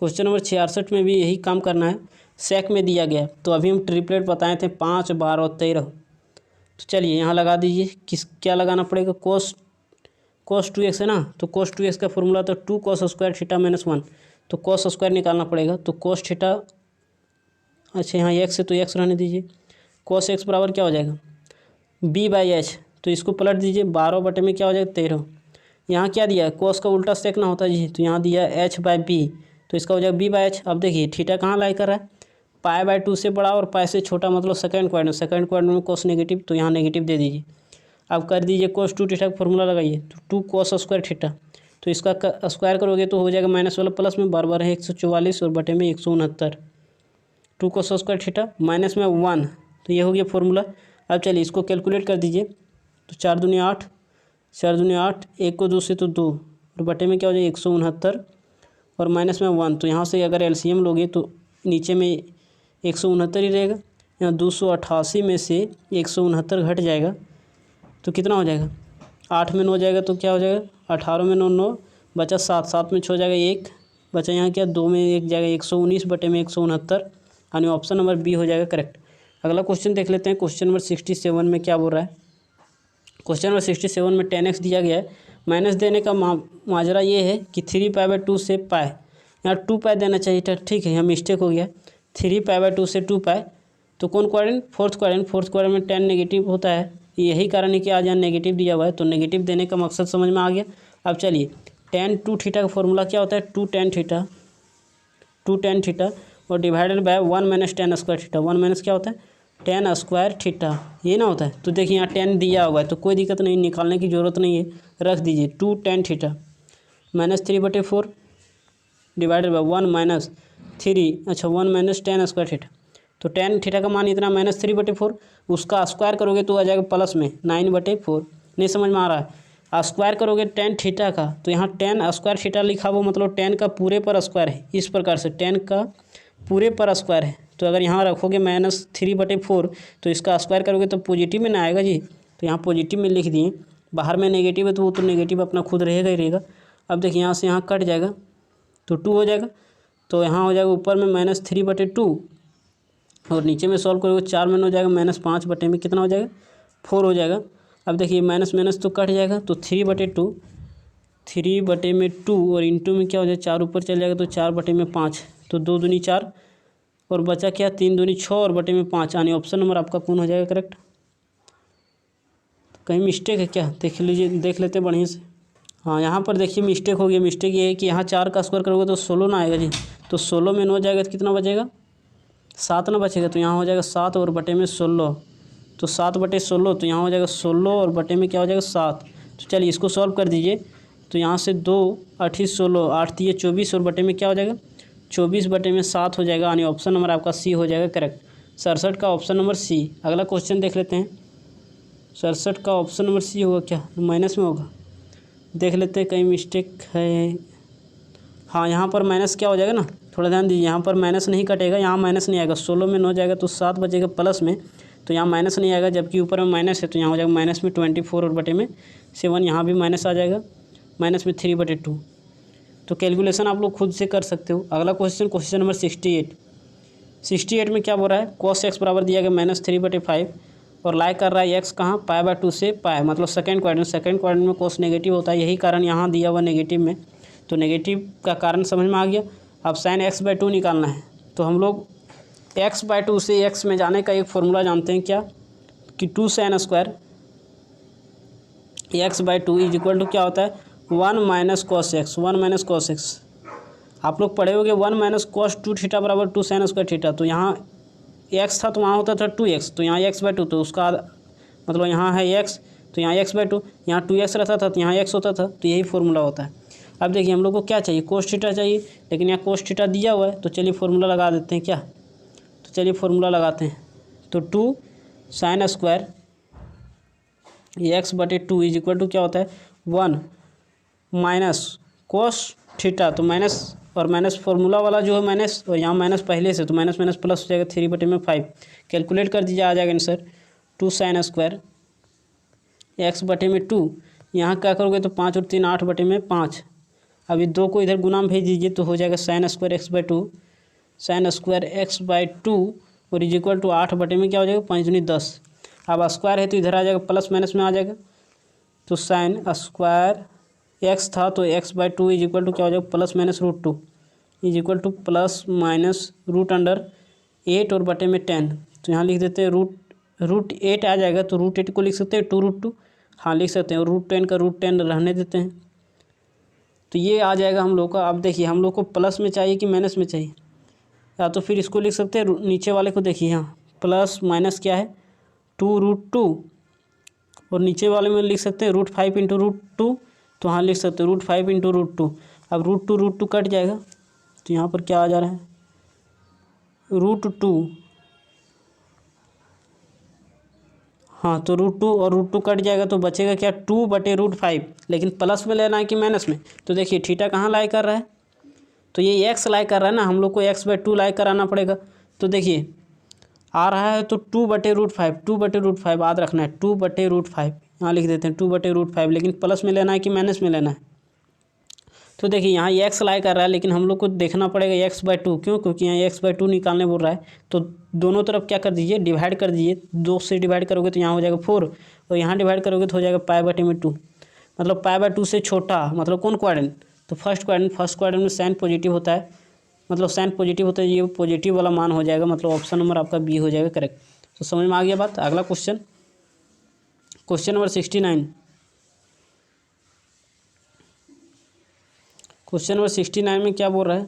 क्वेश्चन नंबर 66 में भी यही काम करना है, सेक में दिया गया, तो अभी हम ट्रिपलेट बताए थे 5, 12 और 13, तो चलिए यहाँ लगा दीजिए, क्या लगाना पड़ेगा cos 2x है ना, तो cos 2x का फॉर्मूला तो 2 cos² थीटा -1, तो cos स्क्वायर निकालना पड़ेगा, तो cos थीटा, अच्छा यहाँ x है तो x रहने दीजिए, cos x बराबर क्या हो जाएगा b/h, तो इसको पलट दीजिए 12 बटे में क्या हो जाएगा 13, यहाँ क्या दिया है cos का उल्टा सेक ना होता जी, तो यहाँ दिया है h/b, तो इसका हो जाएगा b/h। अब देखिए थीटा कहाँ लाई कर रहा है π/2 से बड़ा और पाई से छोटा, मतलब सेकंड क्वाड्रेंट में cos नेगेटिव, तो यहाँ नेगेटिव दे दीजिए। अब कर दीजिए cos 2 थीटा का फॉर्मूला लगाइए, तो 2 cos² थीटा, तो इसका स्क्वायर करोगे तो हो जाएगा माइनस वाला प्लस में, बार बार है 144 और बटे में 169। 2 cos स्क्वायर थीटा माइनस में 1, तो ये हो गया फॉर्मूला। अब चलिए इसको कैलकुलेट कर दीजिए। तो 4 दूनी 8, 4 दूनी 8, 1 को 2 से तो 2 और बटे में क्या हो जाएगा 169 और माइनस में 1। तो यहाँ से अगर एलसीएम लोगे तो नीचे में 169 ही रहेगा। यहाँ 288 में से 169 घट जाएगा तो कितना हो जाएगा, 8 में 9 जाएगा तो क्या हो जाएगा 18 में 9 9 बचा 7, 7 में 6 हो जाएगा 1 बचा, यहाँ क्या 2 में 1 जाएगा 119 बटे में 169, यानी ऑप्शन नंबर बी हो जाएगा करेक्ट। अगला क्वेश्चन देख लेते हैं। क्वेश्चन नंबर 67 में क्या बोल रहा है। क्वेश्चन नंबर 67 में 10x दिया गया है। माइनस देने का माजरा ये है कि 3π/2 से पाई, यहाँ 2π देना चाहिए था, ठीक है यहाँ मिस्टेक हो गया। 3π/2 से 2π, तो कौन quadrant, fourth quadrant. Fourth quadrant में 10 नेगेटिव होता है, यही कारण है कि आज यहाँ नेगेटिव दिया हुआ है, तो नेगेटिव देने का मकसद समझ में आ गया। अब चलिए tan 2θ का फॉर्मूला क्या होता है, 2 tan थीटा और divided by 1 - tan square theta. 1 minus क्या होता है tan स्क्वायर थीटा, ये ना होता है। तो देखिए यहाँ 10 दिया हुआ है तो कोई दिक्कत नहीं, निकालने की ज़रूरत नहीं है, रख दीजिए। 2 tan थीटा -3/4 डिवाइडेड बाय 1 - 3, अच्छा 1 - tan स्क्वायर थीटा। तो tan थीटा का मान इतना -3/4, उसका स्क्वायर करोगे तो आ जाएगा प्लस में 9/4। नहीं समझ में आ रहा है, स्क्वायर करोगे tan थीटा का तो यहाँ tan स्क्वायर थीटा लिखा हुआ मतलब tan का पूरे पर स्क्वायर है, इस प्रकार से tan का पूरे पर स्क्वायर है। तो अगर यहाँ रखोगे -3/4 तो इसका स्क्वायर करोगे तो पॉजिटिव में ना आएगा जी, तो यहाँ पॉजिटिव में लिख दिए। बाहर में नेगेटिव है तो वो तो नेगेटिव अपना खुद रहेगा ही रहेगा। अब देखिए यहाँ से यहाँ कट जाएगा तो 2 हो जाएगा, तो यहाँ हो जाएगा ऊपर में -3/2 और नीचे में सॉल्व करोगे 4 में 9 हो जाएगा -5 बटे में कितना हो जाएगा 4 हो जाएगा। अब देखिए माइनस माइनस तो कट जाएगा, तो 3/2 और इंटू में क्या हो जाएगा 4 ऊपर चल जाएगा तो 4/5, तो 2 दूनी 4 और बचा क्या 3 दूनी 6 और बटे में 5, यानी ऑप्शन नंबर आपका कौन हो जाएगा करेक्ट। कहीं मिस्टेक है क्या, देख लीजिए, देख लेते हैं बढ़िया से। हाँ यहाँ पर देखिए मिस्टेक हो गया। मिस्टेक ये है कि यहाँ 4 का स्क्वायर करोगे तो 16 ना आएगा जी, तो 16 में 9 जाएगा तो कितना बचेगा 7 ना बचेगा, तो यहाँ हो जाएगा 7 और बटे में 16, तो 7/16, तो यहाँ हो जाएगा 16 और बटे में क्या हो जाएगा 7। तो चलिए इसको सॉल्व कर दीजिए। तो यहाँ से 2 8 16 8 3 24 और बटे में क्या हो जाएगा 24 बटे में 7 हो जाएगा, यानी ऑप्शन नंबर आपका सी हो जाएगा करेक्ट। 67 का ऑप्शन नंबर सी। अगला क्वेश्चन देख लेते हैं। 67 का ऑप्शन नंबर सी होगा क्या, माइनस में होगा, देख लेते हैं कहीं मिस्टेक है। हाँ यहाँ पर माइनस क्या हो जाएगा ना, थोड़ा ध्यान दीजिए, यहाँ पर माइनस नहीं कटेगा, यहाँ माइनस नहीं आएगा। 16 में 9 जाएगा तो 7 बचेगा प्लस में, तो यहाँ माइनस नहीं आएगा, जबकि ऊपर में माइनस है तो यहाँ हो जाएगा माइनस में 24 और बटे में 7, यहाँ भी माइनस आ जाएगा माइनस में 3/2। तो कैलकुलेशन आप लोग खुद से कर सकते हो। अगला क्वेश्चन, क्वेश्चन नंबर 68 में क्या बोल रहा है, cos x बराबर दिया गया -3/5 और लाई कर रहा है x कहाँ π/2 से पाई, मतलब सेकंड क्वाड्रेंट में cos नेगेटिव होता है, यही कारण यहाँ दिया हुआ नेगेटिव में, तो नेगेटिव का कारण समझ में आ गया। अब sin x/2 निकालना है, तो हम लोग x/2 से x में जाने का एक फॉर्मूला जानते हैं क्या, कि 2 sin square x/2 is equal to क्या होता है 1 - cos x, 1 - cos x। आप लोग पढ़े होंगे 1 - cos 2θ बराबर 2 sin स्क्वायर थीटा। तो यहाँ x था तो वहाँ होता था 2x, तो यहाँ x/2, तो उसका मतलब यहाँ है x, तो यहाँ x/2, यहाँ 2x रहता था तो यहाँ x होता था, तो यही फॉर्मूला होता है। अब देखिए हम लोग को क्या चाहिए, cos थीटा चाहिए, लेकिन यहाँ cos थीटा दिया हुआ है, तो चलिए फॉर्मूला लगा देते हैं क्या। तो चलिए फॉर्मूला लगाते हैं। तो 2 sin square x/2 is equal to क्या होता है 1 - cos थीटा, तो माइनस और माइनस फार्मूला वाला जो है माइनस, और यहाँ माइनस पहले से, तो माइनस माइनस प्लस हो जाएगा 3/5। कैलकुलेट कर दीजिए, आ जाएगा आंसर 2 sin स्क्वायर x/2। यहाँ क्या करोगे तो 5 और 3 8/5। अभी 2 को इधर गुना में भेज दीजिए तो हो जाएगा sin स्क्वायर x/2 और इज इक्वल टू 8 बटे में क्या हो जाएगा 5 दूनी 10। अब स्क्वायर है तो इधर आ जाएगा प्लस माइनस में आ जाएगा, तो sin स्क्वायर x था तो x/2 इज इक्वल टू क्या हो जाएगा +-√2 इज इक्वल टू +√8 और बटे में 10। तो यहाँ लिख देते हैं √8 आ जाएगा, तो √8 को लिख सकते हैं 2√2, हाँ लिख सकते हैं, और √10 का √10 रहने देते हैं, तो ये आ जाएगा हम लोग का। अब देखिए हम लोग को प्लस में चाहिए कि माइनस में चाहिए, या तो फिर इसको लिख सकते हैं नीचे वाले को, देखिए यहाँ प्लस माइनस क्या है 2√2 और नीचे वाले में लिख सकते हैं √5 × √2, तो हाँ लिख सकते हो √5 इंटू √2। अब √2 कट जाएगा तो यहाँ पर क्या आ जा रहा है √2। हाँ तो √2 और √2 कट जाएगा तो बचेगा क्या 2/√5। लेकिन प्लस में लेना है कि माइनस में। तो देखिए थीटा कहाँ लाई कर रहा है, तो ये x लाई कर रहा है ना, हम लोग को x/2 लाई कराना पड़ेगा। तो देखिए आ रहा है तो 2/√5, 2/√5 याद रखना है 2/√5, यहाँ लिख देते हैं 2/√5। लेकिन प्लस में लेना है कि माइनस में लेना है। तो देखिए यहाँ x लाई कर रहा है, लेकिन हम लोग को देखना पड़ेगा x/2, क्यों, क्योंकि यहाँ x/2 निकालने बोल रहा है। तो दोनों तरफ क्या कर दीजिए, डिवाइड कर दीजिए। 2 से डिवाइड करोगे तो यहाँ हो जाएगा 4, और यहाँ डिवाइड करोगे तो हो जाएगा π/2। मतलब π/2 से छोटा मतलब कौन क्वाड्रेंट, तो फर्स्ट क्वाड्रेंट में साइन पॉजिटिव होता है, मतलब साइन पॉजिटिव होता है, ये पॉजिटिव वाला मान हो जाएगा। मतलब ऑप्शन नंबर आपका बी हो जाएगा करेक्ट। तो समझ में आ गया बात। अगला क्वेश्चन नंबर 69। क्वेश्चन नंबर 69 में क्या बोल रहा है,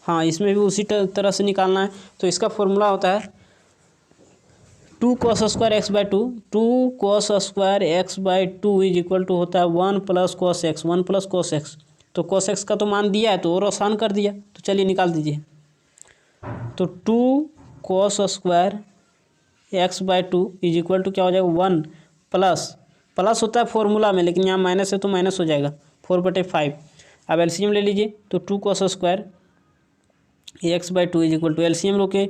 हाँ इसमें भी उसी तरह से निकालना है। तो इसका फॉर्मूला होता है 2 cos square x/2, 2 cos square x/2 is equal to होता है 1 + cos x, 1 + cos x। तो cos x का तो मान दिया है तो और आसान कर दिया, तो चलिए निकाल दीजिए। तो 2 cos square x/2 is equal to क्या हो जाएगा 1 प्लस होता है फॉर्मूला में, लेकिन यहाँ माइनस है तो माइनस हो जाएगा 4/5। अब एलसीएम ले लीजिए। तो 2 cos square x/2 is equal to LCM लो के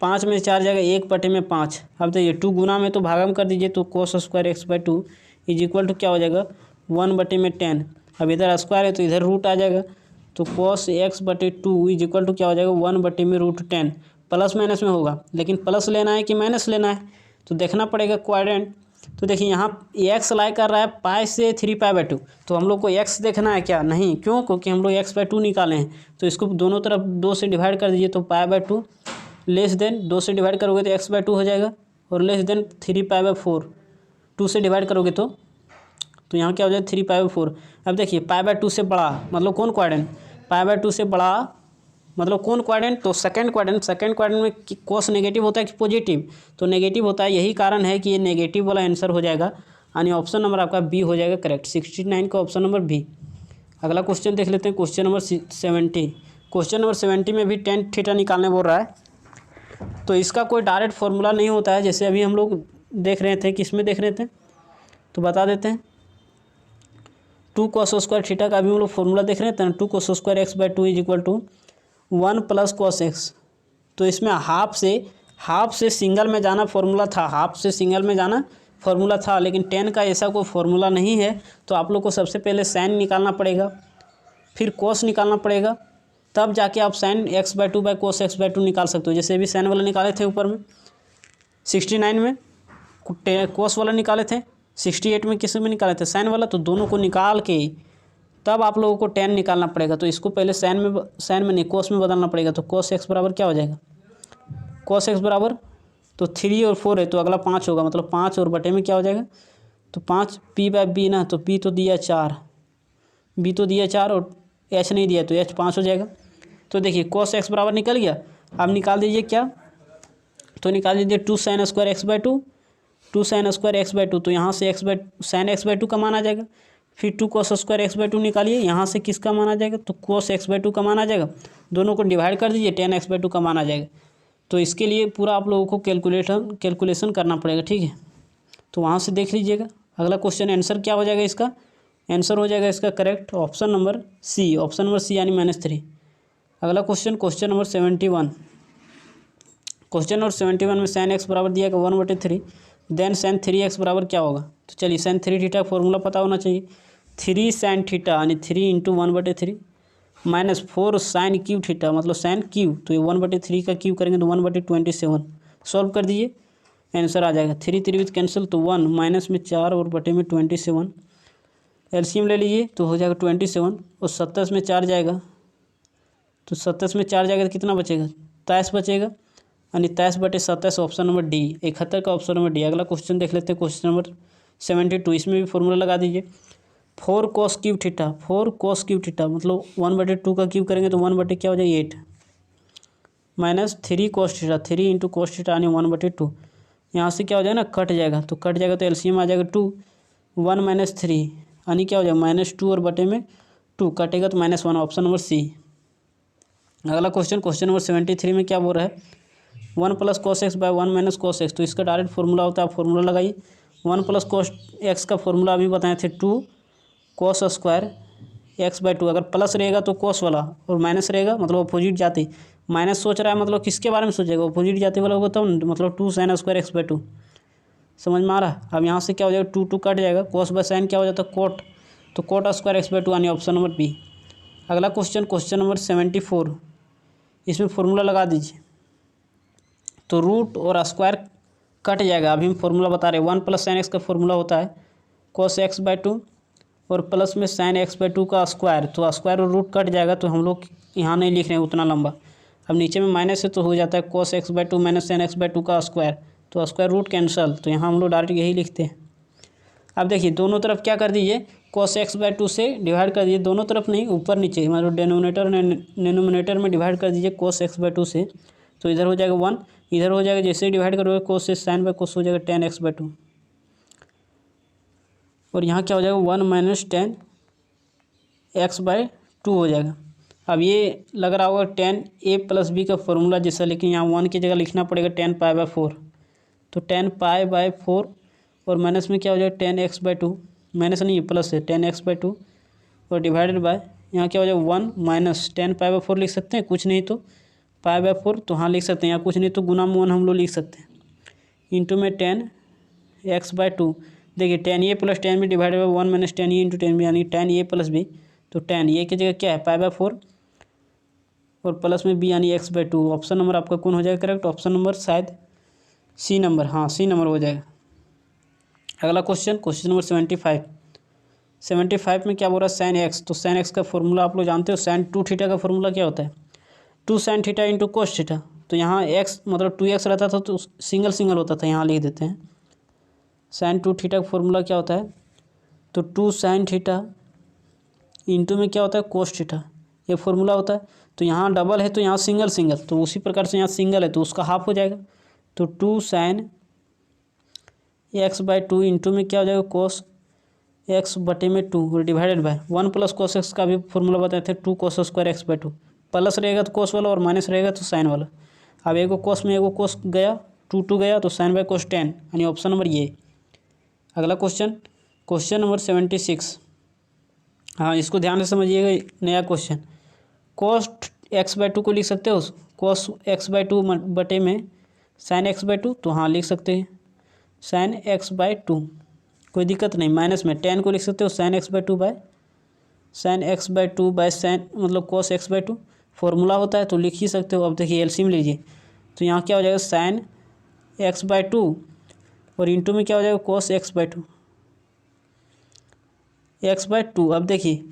5 में 4 जाएगा 1/5। अब देखिए 2 गुना में तो भागम कर दीजिए, तो cos square x/2 is equal to क्या हो जाएगा 1/10। अब इधर स्क्वायर है तो इधर रूट आ जाएगा, तो cos x/2 is equal to क्या हो जाएगा 1/√10। प्लस माइनस में होगा, लेकिन प्लस लेना है कि माइनस लेना है, तो देखना पड़ेगा क्वाड्रेंट। तो देखिए यहाँ x लाई कर रहा है पाई से 3π/2, तो हम लोग को x देखना है क्या, नहीं, क्यों, क्योंकि हम लोग x/2 निकाले हैं। तो इसको दोनों तरफ 2 से डिवाइड कर दीजिए, तो π/2 लेस देन 2 से डिवाइड करोगे तो x/2 हो जाएगा, और लेस देन 3π/4 2 से डिवाइड करोगे तो यहाँ क्या हो जाएगा 3π/4। अब देखिए π/2 से बड़ा मतलब कौन क्वाड्रेंट, π/2 से बड़ा मतलब कौन क्वाड्रेंट, तो सेकंड क्वाड्रेंट में कोस नेगेटिव होता है कि पॉजिटिव, तो नेगेटिव होता है। यही कारण है कि ये नेगेटिव वाला आंसर हो जाएगा, यानी ऑप्शन नंबर आपका बी हो जाएगा करेक्ट। 69 का ऑप्शन नंबर बी। अगला क्वेश्चन देख लेते हैं, क्वेश्चन नंबर 70। क्वेश्चन नंबर 70 में भी tan थीटा निकालने बोल रहा है। तो इसका कोई डायरेक्ट फॉर्मूला नहीं होता है, जैसे अभी हम लोग देख रहे थे, किसमें देख रहे थे, तो बता देते हैं। 2 cos स्क्वायर थीटा का अभी हम लोग फॉर्मूला देख रहे थे ना, 2 cos square x/2 is equal to 1 + cos x। तो इसमें हाफ से सिंगल में जाना फॉर्मूला था, हाफ से सिंगल में जाना फॉर्मूला था, लेकिन tan का ऐसा कोई फॉर्मूला नहीं है। तो आप लोग को सबसे पहले साइन निकालना पड़ेगा, फिर cos निकालना पड़ेगा, तब जाके आप साइन x/2 cos x/2 निकाल सकते हो। जैसे अभी साइन वाला निकाले थे ऊपर में 69 में, cos वाला निकाले थे 68 में, किस में निकाले थे साइन वाला। तो दोनों को निकाल के तब आप लोगों को tan निकालना पड़ेगा। तो इसको पहले साइन में नहीं cos में बदलना पड़ेगा। तो cos x बराबर क्या हो जाएगा, cos x बराबर तो 3 और 4 है, तो अगला 5 होगा, मतलब 5 और बटे में क्या हो जाएगा, तो 5 p/b ना, तो p तो दिया 4, b तो दिया 4 और h नहीं दिया, तो h 5 हो जाएगा। तो देखिए cos x बराबर निकल गया। अब निकाल दीजिए क्या, तो निकाल दीजिए 2 sin square x/2, 2 sin square x/2, तो यहाँ से sin x/2 का मान आ जाएगा। फिर 2 cos स्क्वायर x/2 निकालिए, यहाँ से किसका मान आ जाएगा, तो cos x/2 का मान आ जाएगा। दोनों को डिवाइड कर दीजिए, tan x/2 का मान आ जाएगा। तो इसके लिए पूरा आप लोगों को कैलकुलेशन करना पड़ेगा, ठीक है। तो वहाँ से देख लीजिएगा। अगला क्वेश्चन आंसर क्या हो जाएगा, इसका आंसर हो जाएगा इसका करेक्ट ऑप्शन नंबर सी, यानी -3। अगला क्वेश्चन नंबर 71। क्वेश्चन नंबर 71 में sin x बराबर दिया गया 1/3, देन sin 3x बराबर क्या होगा। तो चलिए sin 3 थीटा फॉर्मूला पता होना चाहिए। 3 sin थीटा यानी 3 × 1/3 -4 sin क्यू थीटा मतलब sin क्यू, तो ये 1/3 का क्यू करेंगे तो 1/27। सॉल्व कर दीजिए, आंसर आ जाएगा। 3 3 विथ कैंसिल, तो 1 माइनस में 4 और बटे में 27। एलसीएम ले लीजिए तो हो जाएगा 27, और 27 में 4 जाएगा, तो 27 में 4 जाएगा तो कितना बचेगा, 23 बचेगा, यानी 23/27 ऑप्शन नंबर डी, 71 का ऑप्शन नंबर डी। अगला क्वेश्चन देख लेते हैं, क्वेश्चन नंबर 72। इसमें भी फॉर्मूला लगा दीजिए। 4 cos cube theta, 4 cos cube theta मतलब 1/2 का क्यूब करेंगे तो 1 क्या हो जाएगा 8, -3 cos थीटा, 3 × cos थीटा यानी 1/2। यहाँ से क्या हो जाएगा ना, कट जाएगा, तो कट जाएगा तो एलसीएम आ जाएगा 2, 1 - 3 यानी क्या हो जाएगा -2 और बटे में 2 कटेगा तो -1, ऑप्शन नंबर सी। अगला क्वेश्चन नंबर 73 में क्या बोल रहा है, 1 + cos x / 1 - cos x, तो इसका डायरेक्ट फॉर्मूला होता है, आप फॉर्मूला लगाइए। 1 + cos x का फॉर्मूला अभी बताए थे 2 cos² x/2, अगर प्लस रहेगा तो cos वाला और माइनस रहेगा मतलब अपोजिट जाति, माइनस सोच रहा है मतलब किसके बारे में सोचेगा, अपोजिट जाति वाला होगा तब, मतलब 2 sin² x/2, समझ में आ रहा है। अब यहाँ से क्या हो जाएगा 2 2 कट जाएगा, cos / sin क्या हो जाता है कोट, तो cot² x/2 यानी ऑप्शन नंबर बी। अगला क्वेश्चन नंबर 74, इसमें फॉर्मूला लगा दीजिए, तो रूट और स्क्वायर कट जाएगा, अभी हम फॉर्मूला बता रहे हैं। 1 + sin x का फॉर्मूला होता है cos x/2 और प्लस में sin x/2 का स्क्वायर, तो स्क्वायर और रूट कट जाएगा, तो हम लोग यहाँ नहीं लिख रहे हैं उतना लंबा। अब नीचे में माइनस है तो हो जाता है cos x/2 - sin x/2 का स्क्वायर, तो स्क्वायर रूट कैंसल, तो यहाँ हम लोग डायरेक्ट यही लिखते हैं। अब देखिए दोनों तरफ क्या कर दीजिए, cos x/2 से डिवाइड कर दीजिए, दोनों तरफ नहीं ऊपर नीचे, मतलब डेनोमिनेटर डिनोमिनेटर में डिवाइड कर दीजिए cos x/2 से, तो इधर हो जाएगा 1, इधर हो जाएगा, जैसे ही डिवाइड करोगे cos से sin cos हो जाएगा tan x/2, और यहाँ क्या हो जाएगा 1 - tan x/2 हो जाएगा। अब ये लग रहा होगा tan a + b का फॉर्मूला जैसा, लेकिन यहाँ 1 की जगह लिखना पड़ेगा tan π/4, तो tan π/4 और माइनस में क्या हो जाएगा tan x/2, माइनस नहीं प्लस है tan x/2 और डिवाइडेड बाय यहाँ क्या हो जाएगा 1 - tan π/4 लिख सकते हैं, कुछ नहीं तो π/4, तो हाँ लिख सकते हैं, यहाँ कुछ नहीं तो गुना में 1 हम लोग लिख सकते हैं, इंटू में tan x/2, देखिए tan a + tan b divided by 1 - tan a into tan b, यानी tan a + b, तो tan a की जगह क्या है π/4 और प्लस में b यानी x/2, ऑप्शन नंबर आपका कौन हो जाएगा करेक्ट, ऑप्शन नंबर शायद सी नंबर, हाँ सी नंबर हो जाएगा। अगला क्वेश्चन नंबर 75 में क्या बोल रहा है sin x, तो sin x का फॉर्मूला आप लोग जानते हो, sin 2θ का फॉर्मूला क्या होता है 2 sin θ इंटू cos θ, तो यहाँ x मतलब 2x रहता था तो सिंगल होता था, यहाँ लिख देते हैं sin 2θ का फॉर्मूला क्या होता है, तो 2 sin θ इंटू में क्या होता है cos θ, ये फॉर्मूला होता है, तो यहाँ डबल है तो यहाँ सिंगल, तो उसी प्रकार से यहाँ सिंगल है तो उसका हाफ हो जाएगा, तो 2 sin x/2 इंटू में क्या हो जाएगा cos x/2 और डिवाइडेड बाय 1 + cos x का भी फॉर्मूला बताए थे 2 cos² x/2, प्लस रहेगा तो cos वाला और माइनस रहेगा तो sin वाला। अब एगो cos में एगो cos गया, 2 गया तो sin/cos tan, यानी ऑप्शन नंबर ये। अगला क्वेश्चन नंबर 76, हाँ इसको ध्यान से समझिएगा, नया क्वेश्चन, cos x/2 को लिख सकते हो cos x/2 बटे में sin x/2, तो हाँ लिख सकते हैं sin x/2, कोई दिक्कत नहीं, माइनस में tan को लिख सकते हो sin x/2 बाय sin मतलब cos x/2, फॉर्मूला होता है तो लिख ही सकते हो। अब देखिए एलसीएम लीजिए, तो यहाँ क्या हो जाएगा sin x/2 और इंटू में क्या हो जाएगा cos x/2। अब देखिए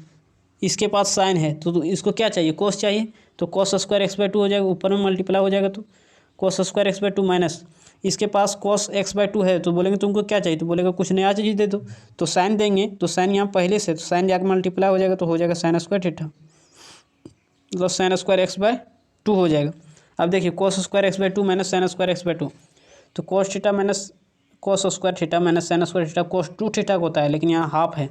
इसके पास साइन है तो इसको क्या चाहिए cos चाहिए, तो cos² x/2 हो जाएगा, ऊपर में मल्टीप्लाई हो जाएगा तो cos² x/2 माइनस इसके पास cos x/2 है, तो बोलेंगे तुमको क्या चाहिए, तो बोलेगा कुछ नया चीज़ दे दो, तो साइन देंगे, तो साइन यहाँ पहले से, तो साइन जाकर मल्टीप्लाई हो जाएगा तो हो जाएगा sin² θ, मतलब sin² x/2 हो जाएगा। अब देखिए cos² x/2 minus sin² x/2, तो cos θ minus cos² θ minus sin² θ cos 2θ होता है, लेकिन यहाँ हाफ है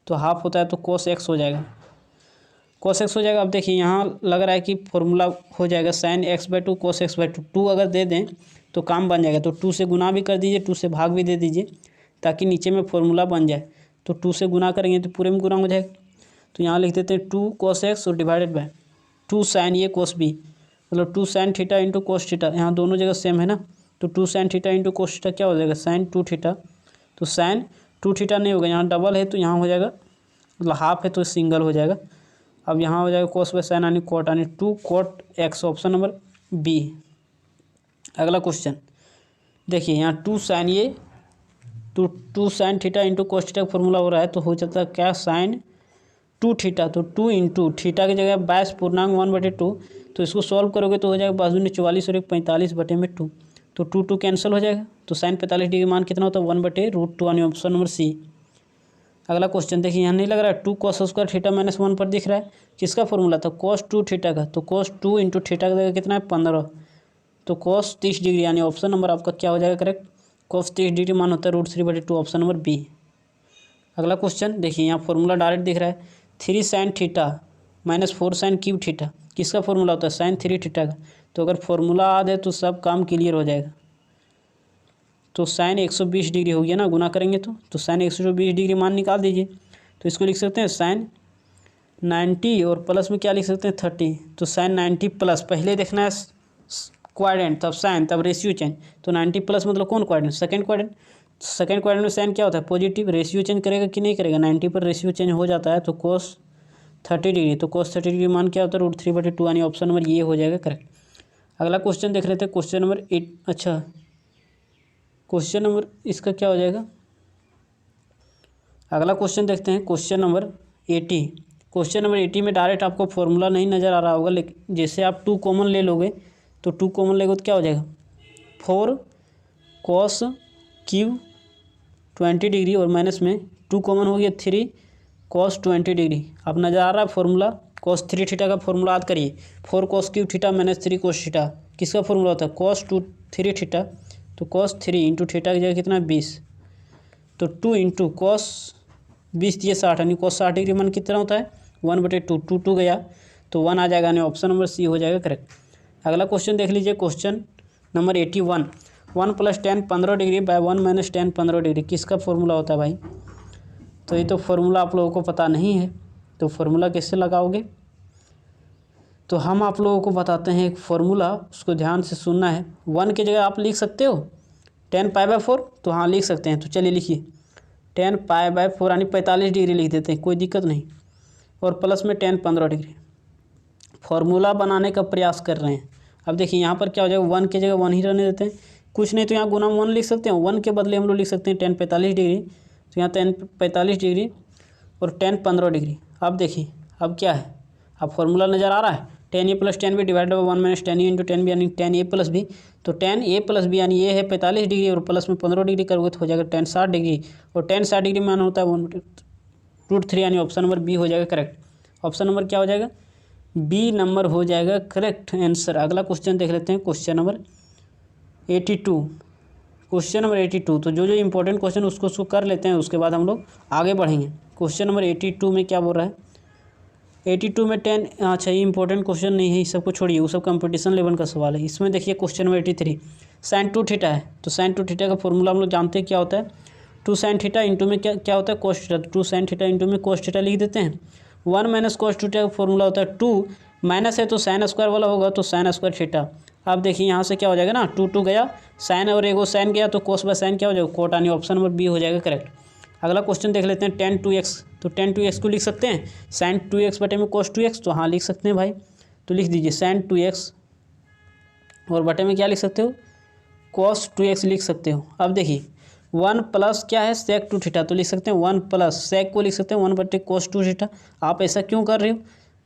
तो हाफ होता है तो cos x हो जाएगा, cos x हो जाएगा। अब देखिए यहाँ लग रहा है कि फॉर्मूला हो जाएगा sin x/2 cos x/2, 2 अगर दे दें तो काम बन जाएगा, तो 2 से गुना भी कर दीजिए, 2 से भाग भी दे दीजिए ताकि नीचे में फॉर्मूला बन जाए, तो 2 से गुना करेंगे तो पूरे में गुना हो जाएगा, तो यहाँ लिख देते हैं 2 cos x और divided by 2 sin a cos b, मतलब 2 sin θ इंटू cos θ, यहाँ दोनों जगह सेम है ना, तो 2 sin θ इंटू cos θ क्या हो जाएगा sin 2θ, तो sin 2θ नहीं होगा, यहाँ डबल है तो यहाँ हो जाएगा, मतलब हाफ है तो सिंगल हो जाएगा। अब यहाँ हो जाएगा cos बाय sin यानी cot, यानी 2 cot x, option number B. अगला क्वेश्चन देखिए यहाँ 2 sin a तो 2 sin θ इंटू cos θ का फॉर्मूला हो रहा है, तो हो जाता है क्या sin 2θ, तो 2 इंटू थीटा की जगह 22 पूर्णांक 1/2, तो इसको सॉल्व करोगे तो हो जाएगा बाजू में 44 और 45/2, तो 2 कैंसिल हो जाएगा, तो sin 45 डिग्री मान कितना होता है 1/√2, यानी ऑप्शन नंबर सी। अगला क्वेश्चन देखिए यहाँ नहीं लग रहा है 2 cos² θ माइनस 1 पर दिख रहा है, किसका फॉर्मूला था cos 2θ का, तो cos 2 इंटू थीटा की जगह कितना है 15, तो cos 30 डिग्री, यानी ऑप्शन नंबर आपका क्या हो जाएगा करेक्ट, cos 30 डिग्री मान होता है √3/2, ऑप्शन नंबर बी। अगला क्वेश्चन देखिए, यहाँ फॉर्मूला डायरेक्ट दिख रहा है, 3 sin theta - 4 sin cube theta किसका फॉर्मूला होता है? sin 3 थीटा का। तो अगर फॉर्मूला याद है तो सब काम क्लियर हो जाएगा। तो sin 120 डिग्री हो गया ना, गुना करेंगे तो sin 120 डिग्री मान निकाल दीजिए। तो इसको लिख सकते हैं sin 90 और प्लस में क्या लिख सकते हैं 30। तो sin 90 प्लस, पहले देखना है क्वाड्रेंट, तब साइन, तब रेशियो चेंज। तो 90 प्लस मतलब कौन quadrant? Second quadrant. Second quadrant में साइन क्या होता है? पॉजिटिव। रेशियो चेंज करेगा कि नहीं करेगा? 90 पर रेशियो चेंज हो जाता है तो cos 30 डिग्री। तो cos 30 डिग्री मान क्या होता है? √3/2, यानी ऑप्शन नंबर ये हो जाएगा करेक्ट। अगला क्वेश्चन देख लेते हैं, क्वेश्चन नंबर 8। अच्छा, क्वेश्चन नंबर इसका क्या हो जाएगा? अगला क्वेश्चन देखते हैं, क्वेश्चन नंबर 80। क्वेश्चन नंबर 80 में डायरेक्ट आपको फॉर्मूला नहीं नज़र आ रहा होगा, लेकिन जैसे आप 2 कॉमन ले लोगे तो 2 कॉमन लेगे तो क्या हो जाएगा? 4 cos क्यूब 20 डिग्री और माइनस में 2 कॉमन हो गया 3 cos 20 डिग्री। अब नज़र आ रहा है फॉर्मूला, cos 3 थीटा का फॉर्मूला याद करिए, 4 cos cube theta - 3 cos theta किसका फॉर्मूला होता है? cos 3 theta. तो cos 3 इंटू थीटा की जगह कितना? 20। तो 2 इंटू cos 20 दिए 60, यानी cos 60 डिग्री मान कितना होता है? 1/2। 2 गया तो 1 आ जाएगा, यानी ऑप्शन नंबर सी हो जाएगा करेक्ट। अगला क्वेश्चन देख लीजिए, question number 81। 1 + tan 15 degree by 1 - tan 15 degree किसका फॉर्मूला होता है भाई? तो ये तो फॉर्मूला आप लोगों को पता नहीं है, तो फॉर्मूला कैसे लगाओगे? तो हम आप लोगों को बताते हैं एक फॉर्मूला, उसको ध्यान से सुनना है। 1 की जगह आप लिख सकते हो tan π/4, तो हाँ लिख सकते हैं। तो चलिए लिखिए, tan π/4 यानी 45 डिग्री लिख देते हैं, कोई दिक्कत नहीं, और प्लस में tan 15 डिग्री। फॉर्मूला बनाने का प्रयास कर रहे हैं। अब देखिए यहाँ पर क्या हो जाएगा, 1 की जगह 1 ही रहने देते हैं, कुछ नहीं तो यहाँ गुना 1 लिख सकते हैं। 1 के बदले हम लोग लिख सकते हैं tan 45 डिग्री, तो यहाँ tan 45 डिग्री और tan 15 डिग्री। अब देखिए अब क्या है, अब फॉर्मूला नज़र आ रहा है, tan a + tan b divide by 1 - tan a into tan b, यानी tan a + b। तो tan a + b यानी ये है 45 डिग्री और प्लस में 15 डिग्री करोगे तो हो जाएगा tan 60 डिग्री, और tan 60 डिग्री मान होता है 1/√3, यानी ऑप्शन नंबर बी हो जाएगा करेक्ट। ऑप्शन नंबर क्या हो जाएगा? बी नंबर हो जाएगा करेक्ट आंसर। अगला क्वेश्चन देख लेते हैं, क्वेश्चन नंबर 82। क्वेश्चन नंबर 82, तो जो इंपॉर्टेंट क्वेश्चन उसको कर लेते हैं, उसके बाद हम लोग आगे बढ़ेंगे। क्वेश्चन नंबर 82 में क्या बोल रहा है? 82 में 10, अच्छा ये इंपॉर्टेंट क्वेश्चन नहीं है, इस सबको छोड़िए, वो सब कंपटीशन लेवल का सवाल है। इसमें देखिए क्वेश्चन नंबर 83, sin 2 थीटा है। तो sin 2 थीटा का फॉर्मूला हम लोग जानते हैं क्या होता है, 2 sin थीटा इंटू में क्या होता है? cos थीटा। तो 2 sin थीटा इंटू में cos थीटा लिख देते हैं। 1 - cos थीटा का फॉर्मूला होता है 2, माइनस है तो साइन स्क्वायर वाला होगा, तो साइन स्क्वायर थीटा। अब देखिए यहाँ से क्या हो जाएगा ना, 2 गया, साइन और एगो साइन गया, तो cos बाय साइन क्या हो जाएगा? कोट, यानी ऑप्शन नंबर बी हो जाएगा करेक्ट। अगला क्वेश्चन देख लेते हैं, tan 2x। तो tan 2x को लिख सकते हैं sin 2x बटे में cos 2x, तो हाँ लिख सकते हैं भाई। तो लिख दीजिए sin 2x और बटे में क्या लिख सकते हो? cos 2x लिख सकते हो। अब देखिए 1 प्लस क्या है? sec 2 थीटा, तो लिख सकते हैं 1 प्लस sec को लिख सकते हैं 1/cos 2 थीटा। आप ऐसा क्यों कर रहे हो?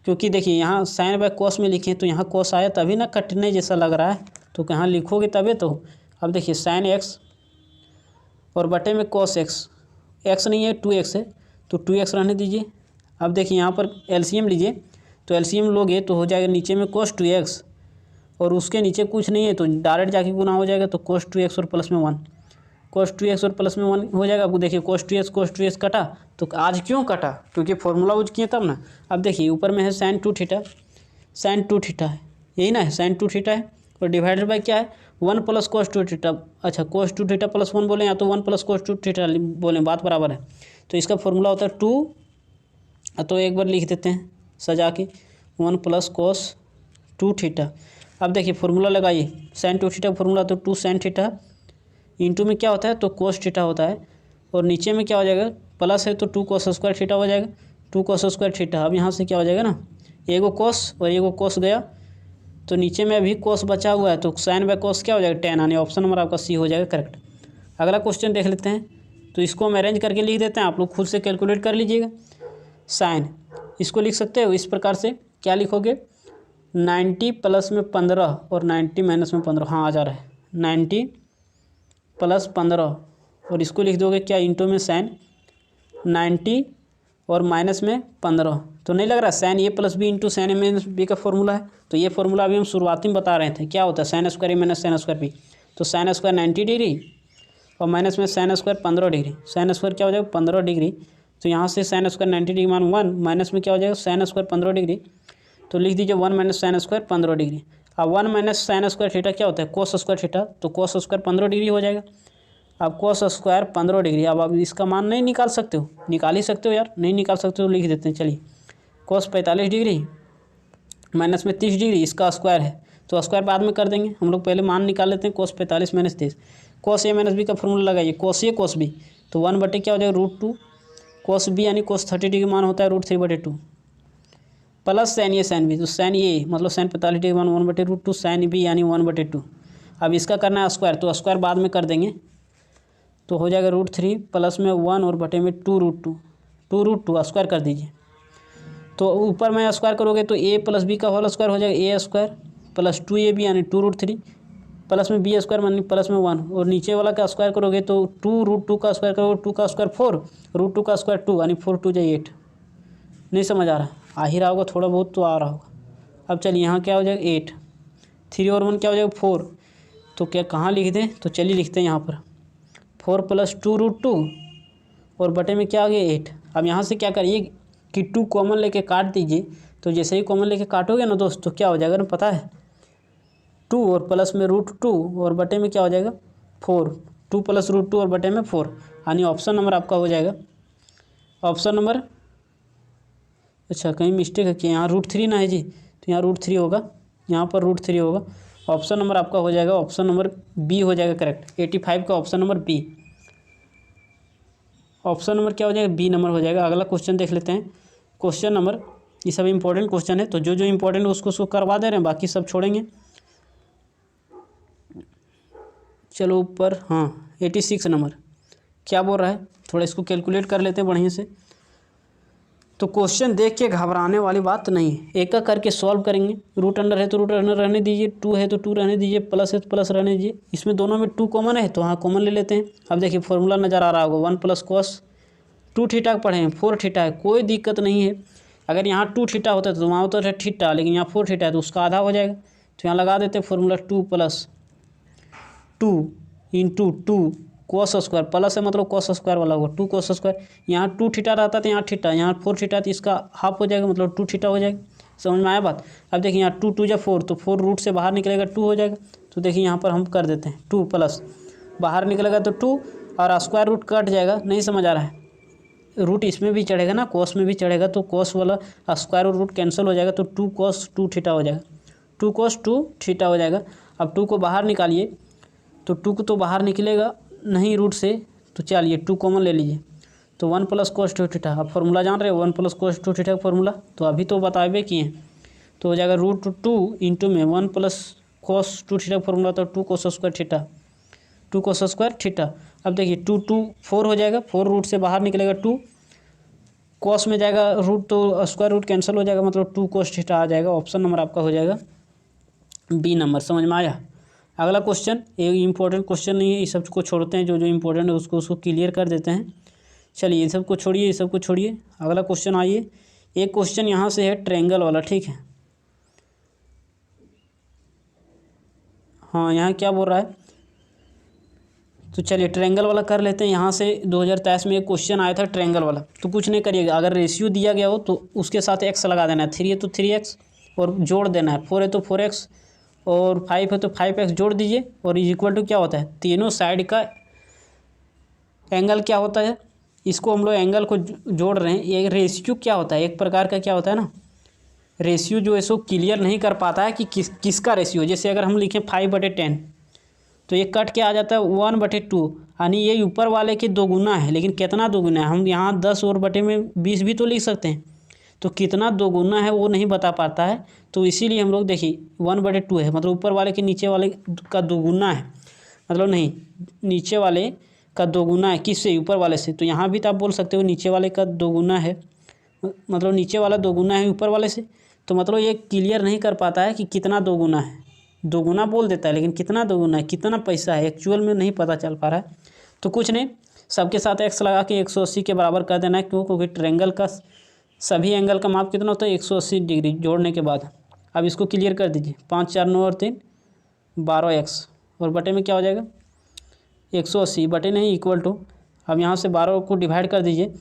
क्योंकि देखिए यहाँ साइन बाय cos में लिखे तो यहाँ cos आया, तभी ना कटने जैसा लग रहा है, तो कहाँ लिखोगे तभी तो। अब देखिए sin x और बटे में cos x, x नहीं है 2x है, तो 2x रहने दीजिए। अब देखिए यहाँ पर एलसीएम लीजिए, तो एलसीएम लोगे तो हो जाएगा नीचे में cos 2x और उसके नीचे कुछ नहीं है, तो डायरेक्ट जाके गुना हो जाएगा, तो cos 2x और प्लस में 1, cos 2x और प्लस में 1 हो जाएगा। आपको देखिए cos 2x कटा, तो आज क्यों कटा? क्योंकि फॉर्मूला यूज किए तब ना। अब देखिए ऊपर में है sin 2 थीटा, sin 2 थीटा है, यही ना है, sin 2 थीटा है, और डिवाइडेड बाई क्या है? 1 + cos 2 थीटा। अच्छा cos 2 थीटा प्लस 1 बोले, या तो 1 + cos 2 थीटा बोलें, बात बराबर है। तो इसका फॉर्मूला होता है 2, तो एक बार लिख देते हैं सजा के, 1 + cos 2 थीटा। अब देखिए फॉर्मूला लगाइए, sin 2 थीटा का फॉर्मूला तो 2 sin थीटा इंटू में क्या होता है? तो cos थीटा होता है, और नीचे में क्या हो जाएगा? प्लस है तो 2 cos स्क्वायर थीटा हो जाएगा, 2 cos स्क्वायर थीटा। अब यहाँ से क्या हो जाएगा ना, एगो cos और एगो cos गया, तो नीचे में अभी cos बचा हुआ है, तो साइन बाय cos क्या हो जाएगा? tan, यानी ऑप्शन नंबर आपका सी हो जाएगा करेक्ट। अगला क्वेश्चन देख लेते हैं, तो इसको हम अरेंज करके लिख देते हैं, आप लोग खुद से कैलकुलेट कर लीजिएगा। साइन इसको लिख सकते हो इस प्रकार से, क्या लिखोगे? 90 प्लस में 15 और 90 माइनस में 15, हाँ आ जा रहा है, 90 + 15, और इसको लिख दोगे क्या? इंटू में साइन 90 और माइनस में 15, तो नहीं लग रहा sine a + b into sine a - b का फॉर्मूला है। तो ये फॉर्मूला अभी हम शुरुआती में बता रहे थे, क्या होता है? sin² a - sin² b। तो sin² 90 डिग्री और माइनस में sine square 15 degree, sine square क्या हो जाएगा 15 डिग्री। तो यहाँ से साइन स्क्वायर 90 डिग्री मान 1, माइनस में क्या हो जाएगा साइन स्क्वायर 15 डिग्री, तो लिख दीजिए 1 माइनस साइन स्क्वायर 15 डिग्री। अब 1 माइनस साइन स्क्वायर थीटा क्या होता है कोस स्क्वायर थीटा, तो कोस स्क्वायर 15 डिग्री हो जाएगा। अब कोस स्क्वायर 15 डिग्री, अब आप इसका मान नहीं निकाल सकते हो, निकाल ही सकते हो यार, नहीं निकाल सकते हो लिख देते हैं। चलिए कोस 45 डिग्री माइनस में 30 डिग्री, इसका स्क्वायर है तो स्क्वायर बाद में कर देंगे, हम लोग पहले मान निकाल लेते हैं। कोस 45 माइनस 30, कोस ए माइनस बी का फॉर्मूला लगाइए, कोस ए कोस बी, तो 1 बटे क्या हो जाएगा √2 कोस बी यानी कोस 30 डिग्री मान होता है √3/2 प्लस साइन ए साइन बी, तो साइन ए मतलब साइन 45 डिग्री मान 1/√2 साइन बी यानी 1/2। अब इसका करना है स्क्वायर, तो स्क्वायर बाद में कर देंगे, तो हो जाएगा √3 प्लस में 1 और बटे में 2√2 स्क्वायर कर दीजिए। तो ऊपर में स्क्वायर करोगे तो ए प्लस बी का होल स्क्वायर हो जाएगा ए स्क्वायर प्लस 2ab यानी 2√3 प्लस में बी स्क्वायर यानी प्लस में 1, और नीचे वाला का स्क्वायर करोगे तो 2√2 का स्क्वायर करोगे 2 का स्क्वायर 4, √2 का स्क्वायर 2 यानी 4 2 जाए 8। नहीं समझ आ रहा, आ ही रहा होगा थोड़ा बहुत तो आ रहा होगा। अब चलिए यहाँ क्या हो जाएगा 8, 3 और 1 क्या हो जाएगा 4, तो क्या कहाँ लिख दें, तो चलिए लिखते हैं यहाँ पर 4 प्लस 2√2 और बटे में क्या आ गया 8। अब यहाँ से क्या करिए कि 2 कॉमन लेके काट दीजिए, तो जैसे ही कॉमन लेके काटोगे ना दोस्त तो क्या हो जाएगा ना पता है 2 और प्लस में √2 और बटे में क्या हो जाएगा 4, 2 प्लस √2 और बटे में 4, यानी ऑप्शन नंबर आपका हो जाएगा ऑप्शन नंबर, अच्छा कहीं मिस्टेक है कि यहाँ √3 ना है जी, तो यहाँ √3 होगा, यहाँ पर √3 होगा। ऑप्शन नंबर आपका हो जाएगा ऑप्शन नंबर बी हो जाएगा करेक्ट, 85 का option number B, option number क्या हो जाएगा बी नंबर हो जाएगा। अगला क्वेश्चन देख लेते हैं, क्वेश्चन नंबर, ये सब इंपॉर्टेंट क्वेश्चन है तो जो जो इंपॉर्टेंट है उसको करवा दे रहे हैं, बाकी सब छोड़ेंगे। चलो ऊपर, हाँ 86 नंबर क्या बोल रहा है, थोड़ा इसको कैलकुलेट कर लेते हैं बढ़िया से। तो क्वेश्चन देख के घबराने वाली बात नहीं है, एक एक करके सॉल्व करेंगे। रूट अंडर है तो रूट अंडर रहने दीजिए, 2 है तो 2 रहने दीजिए, प्लस है तो प्लस रहने दीजिए। इसमें दोनों में 2 कॉमन है तो हाँ कॉमन ले लेते हैं। अब देखिए फॉर्मूला नज़र आ रहा होगा 1 प्लस कॉस 2 थीटा पढ़े हैं 4 थीटा है, कोई दिक्कत नहीं है। अगर यहाँ 2 थीटा होता तो वहाँ होता था थीटा, लेकिन यहाँ 4 थीटा है तो उसका आधा हो जाएगा, तो यहाँ लगा देते हैं formula 2 plus 2 into 2 cos square, plus है मतलब कोस स्क्वायर वाला होगा 2 कोस स्क्वायर। यहाँ 2 थीटा रहता तो यहाँ थीटा, यहाँ 4 थीटा तो इसका हाफ हो जाएगा मतलब 2 थीटा हो जाएगा। समझ में आया बात। अब देखिए यहाँ 2 2 या 4, तो 4 रूट से बाहर निकलेगा 2 हो जाएगा। तो देखिए यहाँ पर हम कर देते हैं 2 प्लस बाहर निकलेगा तो 2 और स्क्वायर रूट कट जाएगा। नहीं समझ आ रहा है, रूट इसमें भी चढ़ेगा ना, कोस में भी चढ़ेगा तो कोस वाला स्क्वायर और रूट कैंसिल हो जाएगा, तो 2 कोस 2 थीटा हो जाएगा, 2 कोस 2 थीटा हो जाएगा। अब 2 को बाहर निकालिए तो 2 को तो बाहर निकलेगा नहीं रूट से, तो चलिए 2 कॉमन ले लीजिए, तो 1 प्लस कोस 2 थीटा। अब फॉर्मूला जान रहे हो 1 प्लस कोस 2 थीटा का फॉर्मूला, तो अभी तो बताए किए हैं, तो हो जाएगा √2 इंटू में 1 प्लस कोस 2 थीटा का फॉर्मूला तो 2 cos square theta, 2 cos square theta. अब देखिए 2 2 4 हो जाएगा, 4 रूट से बाहर निकलेगा 2, कोस में जाएगा रूट तो स्क्वायर रूट कैंसिल हो जाएगा, मतलब 2 कोस थीटा आ जाएगा। ऑप्शन नंबर आपका हो जाएगा बी नंबर। समझ में आया। अगला क्वेश्चन ये इंपॉर्टेंट क्वेश्चन नहीं है, इस सब को छोड़ते हैं, जो जो इंपॉर्टेंट है उसको क्लियर कर देते हैं। चलिए ये सब को छोड़िए, ये सब को छोड़िए, अगला क्वेश्चन आइए। एक क्वेश्चन यहाँ से है ट्रायंगल वाला, ठीक है। हाँ यहाँ क्या बोल रहा है, तो चलिए ट्रायंगल वाला कर लेते हैं। यहाँ से 2023 में एक क्वेश्चन आया था ट्रायंगल वाला, तो कुछ नहीं करिएगा, अगर रेशियो दिया गया हो तो उसके साथ एक्स लगा देना है, 3 है तो 3x और जोड़ देना है, 4 है तो 4x और 5 है तो 5x जोड़ दीजिए, और इक्वल टू क्या होता है तीनों साइड का एंगल क्या होता है, इसको हम लोग एंगल को जोड़ रहे हैं। ये रेशियो क्या होता है, एक प्रकार का क्या होता है ना, रेशियो जो है सो क्लियर नहीं कर पाता है कि किसका रेशियो। जैसे अगर हम लिखें 5/10 तो ये कट के आ जाता है 1/2, यानी ये ऊपर वाले के 2 गुना है, लेकिन कितना 2 गुना है, हम यहाँ 10 और बटे में 20 भी तो लिख सकते हैं, तो कितना 2 गुना है वो नहीं बता पाता है। तो इसीलिए हम लोग देखिए 1/2 है, मतलब ऊपर वाले के नीचे वाले का 2 गुना है, मतलब नहीं नीचे वाले का 2 गुना है, किससे ऊपर वाले से। तो यहाँ भी तो आप बोल सकते हो नीचे वाले का 2 गुना है, मतलब नीचे वाला 2 गुना है ऊपर वाले से। तो मतलब ये क्लियर नहीं कर पाता है कि कितना 2 गुना है, 2 गुना बोल देता है लेकिन कितना 2 गुना है, कितना पैसा है एक्चुअल में नहीं पता चल पा रहा है। तो कुछ नहीं, सबके साथ एक्स लगा के 180 के बराबर कर देना है, क्यों, क्योंकि ट्रायंगल का सभी एंगल का माप कितना होता है 180 डिग्री जोड़ने के बाद। अब इसको क्लियर कर दीजिए, 5 4 9 और 3 12x और बटे में क्या हो जाएगा 180 बटे नहीं इक्वल टू, अब यहाँ से 12 को डिवाइड कर दीजिए,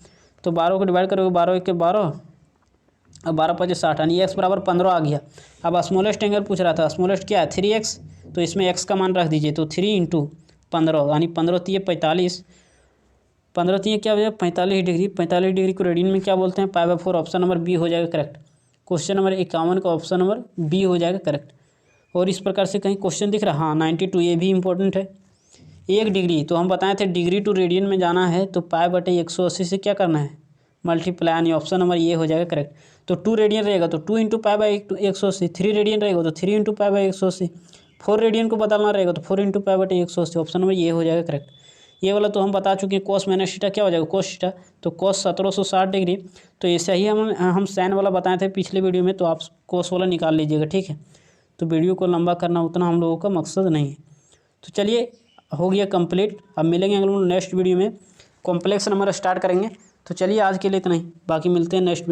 तो 12 को डिवाइड करोगे 12 एक के 12 और 12 पचे 60 यानी x बराबर 15 आ गया। अब स्मॉलेस्ट एंगल पूछ रहा था, स्मॉलेस्ट क्या है 3x, तो इसमें x का मान रख दीजिए, तो 3 इंटू 15 यानी 15 3 45, 15 3 क्या हो जाएगा 45 डिग्री। 45 डिग्री को रेडियन में क्या बोलते हैं, π/4। ऑप्शन नंबर बी हो जाएगा करेक्ट। क्वेश्चन नंबर 51 का ऑप्शन नंबर बी हो जाएगा करेक्ट। और इस प्रकार से कहीं क्वेश्चन दिख रहा है, हाँ 92, ये भी इंपॉर्टेंट है। 1 डिग्री तो हम बताए थे डिग्री टू रेडियन में जाना है तो π/180 से क्या करना है मल्टीप्लाई, यानी ऑप्शन नंबर ये हो जाएगा करेक्ट। तो 2 रेडियन रहेगा तो 2 इंटू π/180, 3 रेडियन रहेगा तो 3 इंटू π/180, 4 रेडियन को बदलना रहेगा तो 4 इंटू π/180। ऑप्शन नंबर ये हो जाएगा करेक्ट। ये वाला तो हम बता चुके हैं, कोस माइनस थीटा क्या हो जाएगा कोस थीटा, तो कोस 1760 डिग्री। तो ऐसे ही हम साइन वाला बताए थे पिछले वीडियो में, तो आप कोस वाला निकाल लीजिएगा, ठीक है। तो वीडियो को लंबा करना उतना हम लोगों का मकसद नहीं है। तो चलिए हो गया कंप्लीट। अब मिलेंगे हम लोग नेक्स्ट वीडियो में, कॉम्प्लेक्स नंबर स्टार्ट करेंगे। तो चलिए आज के लिए इतना ही, बाकी मिलते हैं नेक्स्ट वीडियो।